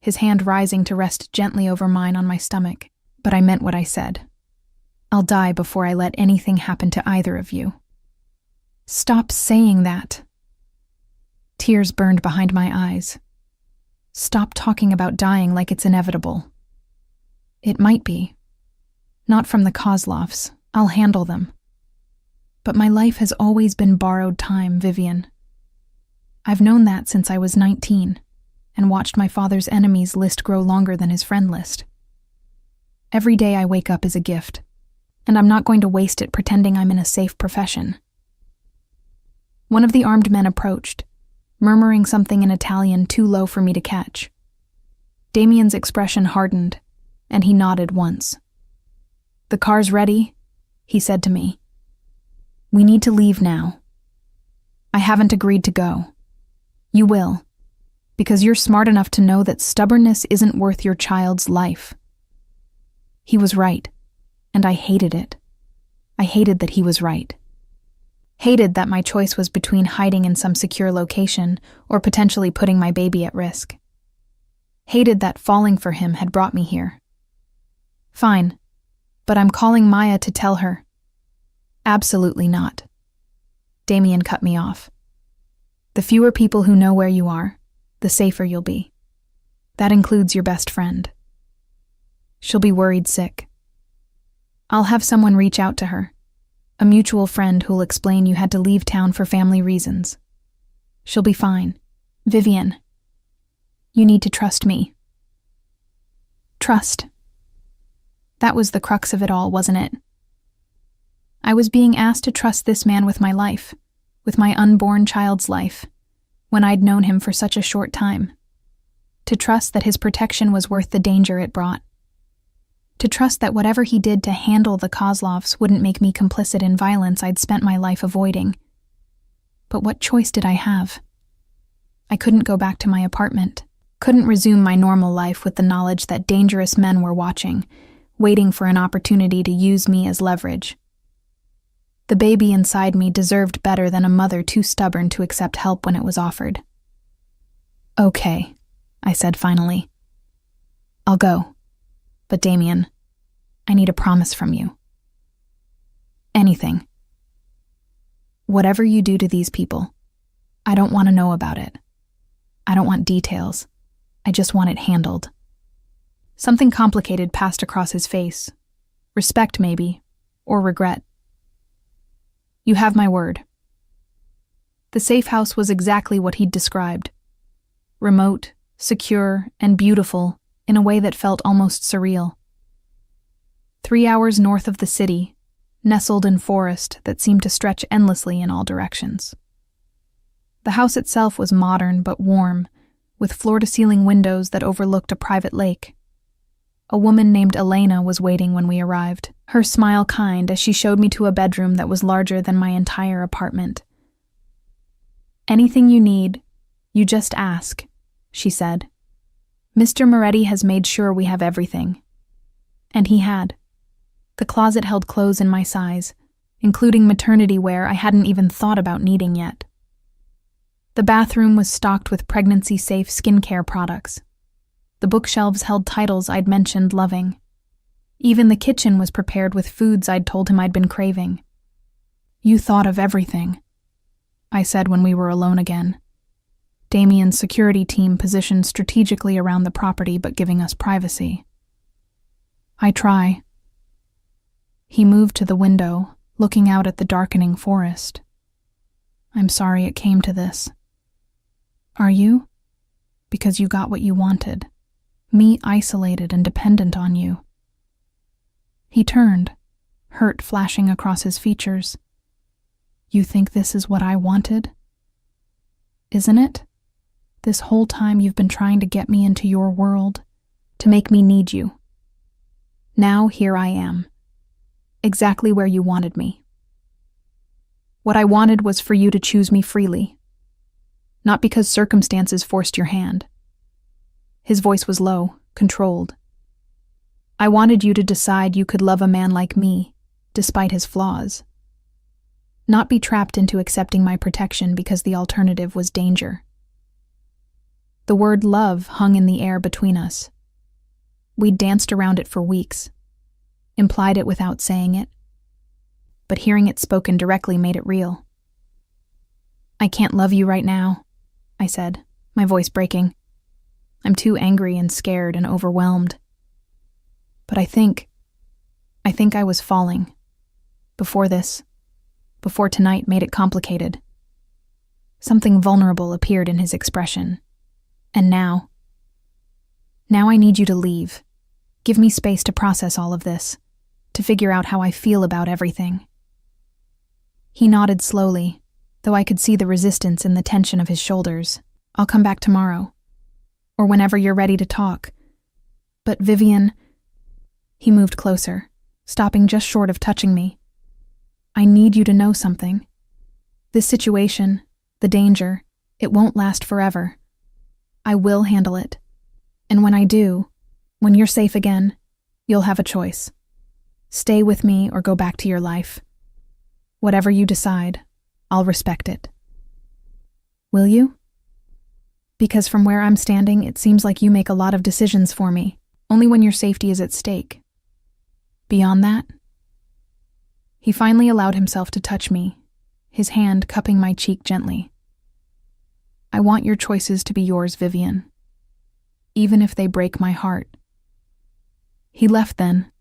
his hand rising to rest gently over mine on my stomach, but I meant what I said. I'll die before I let anything happen to either of you. Stop saying that. Tears burned behind my eyes. Stop talking about dying like it's inevitable. It might be. Not from the Kozlovs. I'll handle them. But my life has always been borrowed time, Vivian. I've known that since I was 19, and watched my father's enemies list grow longer than his friend list. Every day I wake up is a gift, and I'm not going to waste it pretending I'm in a safe profession. One of the armed men approached, murmuring something in Italian too low for me to catch. Damien's expression hardened, and he nodded once. "The car's ready," he said to me. "We need to leave now. I haven't agreed to go. You will, because you're smart enough to know that stubbornness isn't worth your child's life." He was right, and I hated it. I hated that he was right. Hated that my choice was between hiding in some secure location or potentially putting my baby at risk. Hated that falling for him had brought me here. Fine, but I'm calling Maya to tell her. Absolutely not. Damien cut me off. The fewer people who know where you are, the safer you'll be. That includes your best friend. She'll be worried sick. I'll have someone reach out to her, a mutual friend who'll explain you had to leave town for family reasons. She'll be fine. Vivian, you need to trust me. Trust. That was the crux of it all, wasn't it? I was being asked to trust this man with my life, with my unborn child's life, when I'd known him for such a short time. To trust that his protection was worth the danger it brought. To trust that whatever he did to handle the Kozlovs wouldn't make me complicit in violence I'd spent my life avoiding. But what choice did I have? I couldn't go back to my apartment, couldn't resume my normal life with the knowledge that dangerous men were watching, waiting for an opportunity to use me as leverage. The baby inside me deserved better than a mother too stubborn to accept help when it was offered. "Okay," I said finally. I'll go. But Damien, I need a promise from you. Anything. Whatever you do to these people, I don't want to know about it. I don't want details. I just want it handled. Something complicated passed across his face. Respect, maybe, or regret. You have my word. The safe house was exactly what he'd described. Remote, secure, and beautiful in a way that felt almost surreal. 3 hours north of the city, nestled in forest that seemed to stretch endlessly in all directions. The house itself was modern but warm, with floor-to-ceiling windows that overlooked a private lake. A woman named Elena was waiting when we arrived, her smile kind as she showed me to a bedroom that was larger than my entire apartment. Anything you need, you just ask, she said. Mr. Moretti has made sure we have everything. And he had. The closet held clothes in my size, including maternity wear I hadn't even thought about needing yet. The bathroom was stocked with pregnancy-safe skincare products. The bookshelves held titles I'd mentioned loving. Even the kitchen was prepared with foods I'd told him I'd been craving. You thought of everything, I said when we were alone again. Damien's security team positioned strategically around the property but giving us privacy. I try. He moved to the window, looking out at the darkening forest. I'm sorry it came to this. Are you? Because you got what you wanted. Me isolated and dependent on you. He turned, hurt flashing across his features. You think this is what I wanted? Isn't it? This whole time you've been trying to get me into your world, to make me need you. Now here I am, exactly where you wanted me. What I wanted was for you to choose me freely, not because circumstances forced your hand. His voice was low, controlled. I wanted you to decide you could love a man like me, despite his flaws. Not be trapped into accepting my protection because the alternative was danger. The word love hung in the air between us. We'd danced around it for weeks, implied it without saying it, but hearing it spoken directly made it real. I can't love you right now, I said, my voice breaking. I'm too angry and scared and overwhelmed. But I think I was falling. Before tonight made it complicated. Something vulnerable appeared in his expression. And now I need you to leave. Give me space to process all of this, to figure out how I feel about everything. He nodded slowly, though I could see the resistance in the tension of his shoulders. I'll come back tomorrow, or whenever you're ready to talk. But Vivian... He moved closer, stopping just short of touching me. I need you to know something. This situation, the danger, it won't last forever. I will handle it. And when I do, when you're safe again, you'll have a choice. Stay with me or go back to your life. Whatever you decide, I'll respect it. Will you? Because from where I'm standing, it seems like you make a lot of decisions for me, only when your safety is at stake. Beyond that? He finally allowed himself to touch me, his hand cupping my cheek gently. I want your choices to be yours, Vivian, even if they break my heart. He left then,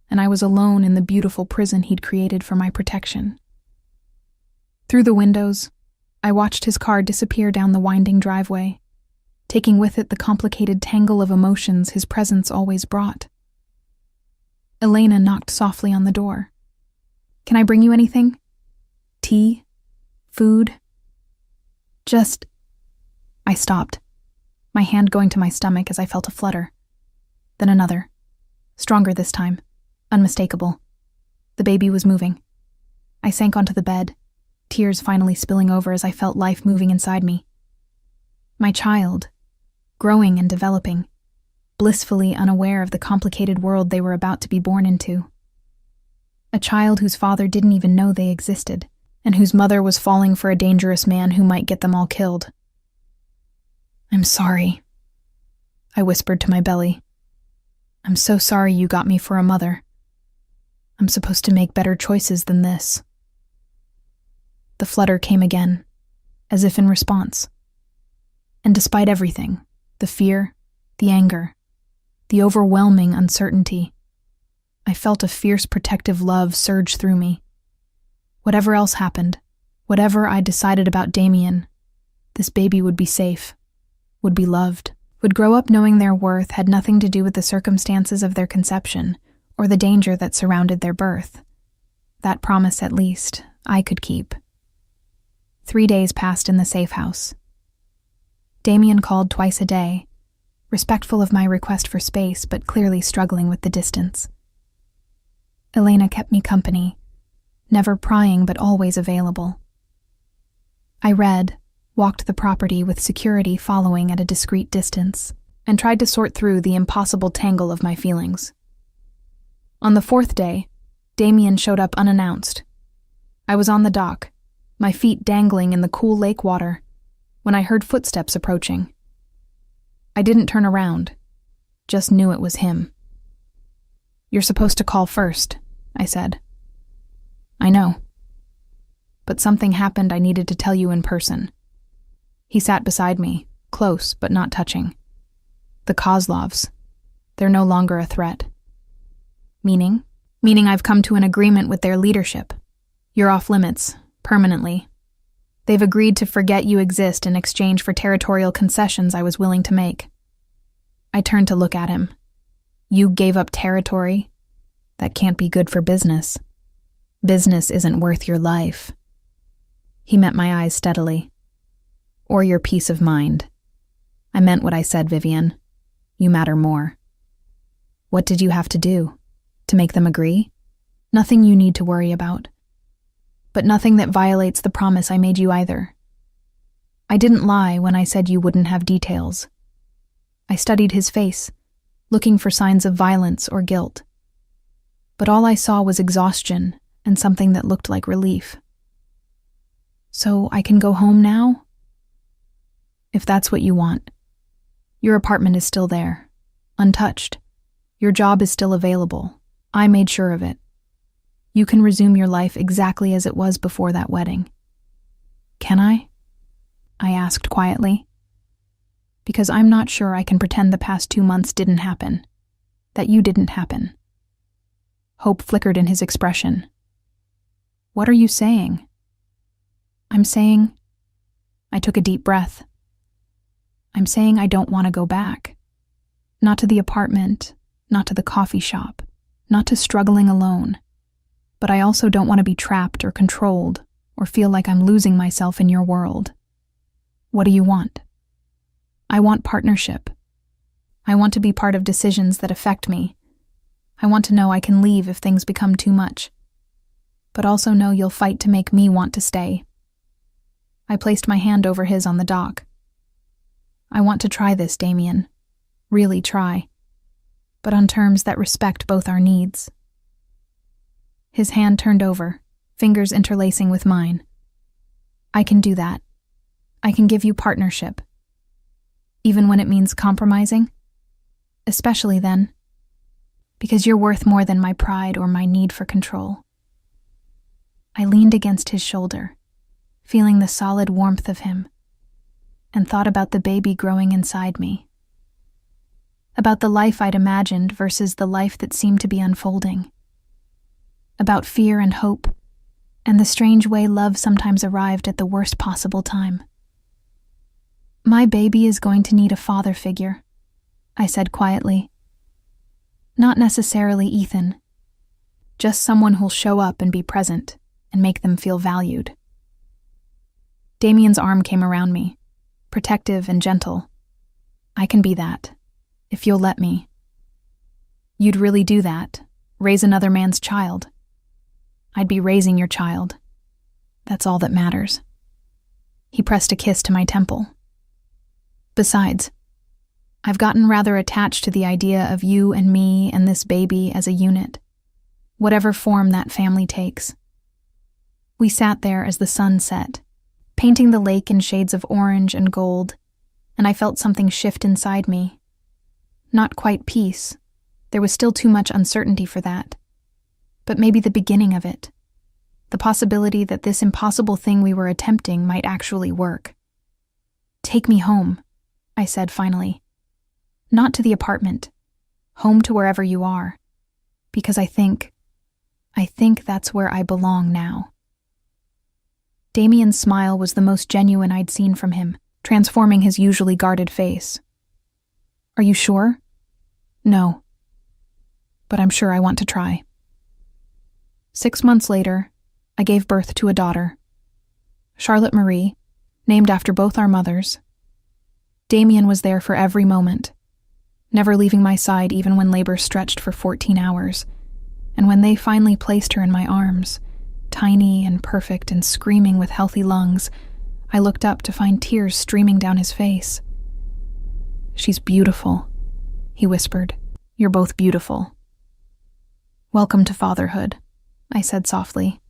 and I was alone in the beautiful prison he'd created for my protection. Through the windows, I watched his car disappear down the winding driveway, taking with it the complicated tangle of emotions his presence always brought. Elena knocked softly on the door. Can I bring you anything? Tea? Food? Just... I stopped, my hand going to my stomach as I felt a flutter. Then another. Stronger this time. Unmistakable. The baby was moving. I sank onto the bed, tears finally spilling over as I felt life moving inside me. My child, growing and developing, blissfully unaware of the complicated world they were about to be born into. A child whose father didn't even know they existed, and whose mother was falling for a dangerous man who might get them all killed. I'm sorry, I whispered to my belly. I'm so sorry you got me for a mother. I'm supposed to make better choices than this. The flutter came again, as if in response. And despite everything, the fear, the anger, the overwhelming uncertainty, I felt a fierce protective love surge through me. Whatever else happened, whatever I decided about Damien, this baby would be safe, would be loved, would grow up knowing their worth had nothing to do with the circumstances of their conception or the danger that surrounded their birth. That promise, at least, I could keep. 3 days passed in the safe house. Damien called twice a day, respectful of my request for space but clearly struggling with the distance. Elena kept me company, never prying but always available. I read, walked the property with security following at a discreet distance, and tried to sort through the impossible tangle of my feelings. On the 4th day, Damien showed up unannounced. I was on the dock, my feet dangling in the cool lake water, when I heard footsteps approaching. I didn't turn around, just knew it was him. "You're supposed to call first," I said. "I know. But something happened I needed to tell you in person." He sat beside me, close but not touching. "The Kozlovs. They're no longer a threat." "Meaning?" "Meaning I've come to an agreement with their leadership. You're off limits, permanently. They've agreed to forget you exist in exchange for territorial concessions I was willing to make." I turned to look at him. "You gave up territory? That can't be good for business. Business isn't worth your life." He met my eyes steadily. "Or your peace of mind. I meant what I said, Vivian. You matter more." "What did you have to do? To make them agree?" "Nothing you need to worry about. But nothing that violates the promise I made you either. I didn't lie when I said you wouldn't have details. I studied his face, looking for signs of violence or guilt. But all I saw was exhaustion and something that looked like relief. So I can go home now? If that's what you want. Your apartment is still there, untouched. Your job is still available. I made sure of it. You can resume your life exactly as it was before that wedding." "Can I?" I asked quietly. "Because I'm not sure I can pretend the past 2 months didn't happen, that you didn't happen." Hope flickered in his expression. "What are you saying?" "I'm saying..." I took a deep breath. "I'm saying I don't want to go back. Not to the apartment, not to the coffee shop, not to struggling alone. But I also don't want to be trapped or controlled or feel like I'm losing myself in your world. What do you want?" "I want partnership. I want to be part of decisions that affect me. I want to know I can leave if things become too much. But also know you'll fight to make me want to stay." I placed my hand over his on the dock. "I want to try this, Damien. Really try. But on terms that respect both our needs." His hand turned over, fingers interlacing with mine. "I can do that. I can give you partnership. Even when it means compromising? Especially then. Because you're worth more than my pride or my need for control." I leaned against his shoulder, feeling the solid warmth of him, and thought about the baby growing inside me. About the life I'd imagined versus the life that seemed to be unfolding. About fear and hope, and the strange way love sometimes arrived at the worst possible time. "My baby is going to need a father figure," I said quietly. "Not necessarily Ethan. Just someone who'll show up and be present and make them feel valued." Damien's arm came around me, protective and gentle. "I can be that, if you'll let me." "You'd really do that? Raise another man's child?" "I'd be raising your child. That's all that matters." He pressed a kiss to my temple. "Besides, I've gotten rather attached to the idea of you and me and this baby as a unit, whatever form that family takes." We sat there as the sun set, painting the lake in shades of orange and gold, and I felt something shift inside me. Not quite peace, There was still too much uncertainty for that. But maybe the beginning of it. The possibility that this impossible thing we were attempting might actually work. "Take me home," I said finally. "Not to the apartment. Home to wherever you are. Because I think that's where I belong now." Damien's smile was the most genuine I'd seen from him, transforming his usually guarded face. "Are you sure?" "No. But I'm sure I want to try." 6 months later, I gave birth to a daughter, Charlotte Marie, named after both our mothers. Damien was there for every moment, never leaving my side even when labor stretched for 14 hours, and when they finally placed her in my arms, tiny and perfect and screaming with healthy lungs, I looked up to find tears streaming down his face. "She's beautiful," he whispered. "You're both beautiful." "Welcome to fatherhood," I said softly.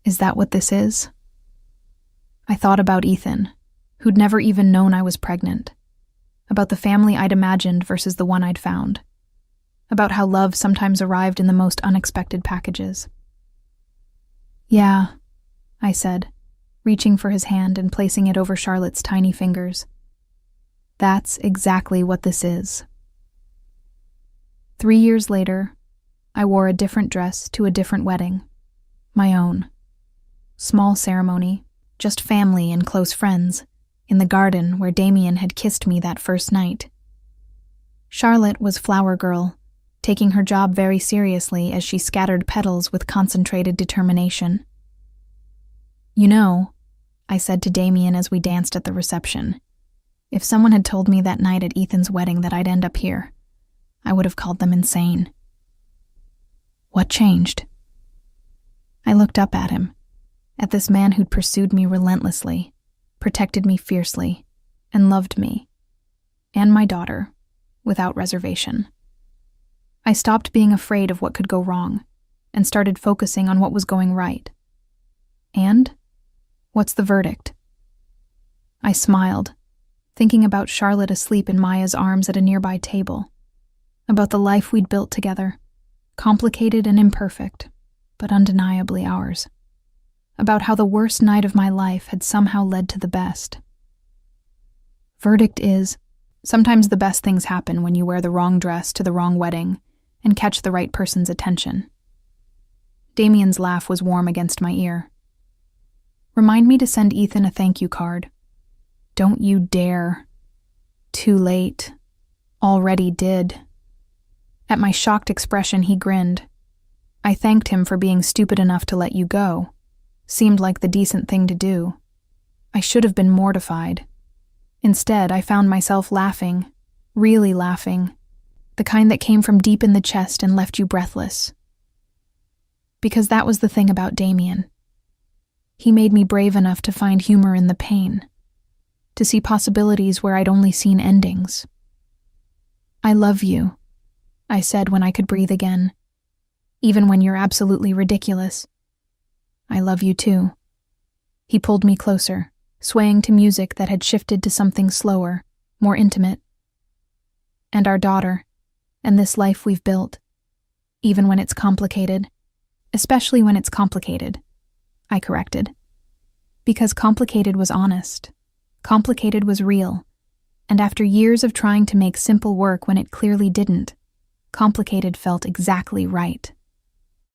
"Is that what this is?" I thought about Ethan, who'd never even known I was pregnant, about the family I'd imagined versus the one I'd found, about how love sometimes arrived in the most unexpected packages. "Yeah," I said, reaching for his hand and placing it over Charlotte's tiny fingers. "That's exactly what this is." 3 years later, I wore a different dress to a different wedding, my own. Small ceremony, just family and close friends, in the garden where Damien had kissed me that first night. Charlotte was flower girl, taking her job very seriously as she scattered petals with concentrated determination. "You know," I said to Damien as we danced at the reception, "if someone had told me that night at Ethan's wedding that I'd end up here, I would have called them insane." "What changed?" I looked up at him, at this man who'd pursued me relentlessly, protected me fiercely, and loved me, and my daughter, without reservation. I stopped being afraid of what could go wrong, and started focusing on what was going right. And what's the verdict? I smiled, thinking about Charlotte asleep in Maya's arms at a nearby table, about the life we'd built together, complicated and imperfect, but undeniably ours, about how the worst night of my life had somehow led to the best. Verdict is, sometimes the best things happen when you wear the wrong dress to the wrong wedding and catch the right person's attention. Damien's laugh was warm against my ear. "Remind me to send Ethan a thank you card." "Don't you dare." "Too late. Already did." At my shocked expression, he grinned. "I thanked him for being stupid enough to let you go. Seemed like the decent thing to do. I should have been mortified. Instead, I found myself laughing, really laughing, the kind that came from deep in the chest and left you breathless. Because that was the thing about Damien. He made me brave enough to find humor in the pain, to see possibilities where I'd only seen endings. "I love you," I said when I could breathe again. "Even when you're absolutely ridiculous. I love you too." He pulled me closer, swaying to music that had shifted to something slower, more intimate. "And our daughter, and this life we've built, even when it's complicated, especially when it's complicated," I corrected. Because complicated was honest, complicated was real, and after years of trying to make simple work when it clearly didn't, complicated felt exactly right.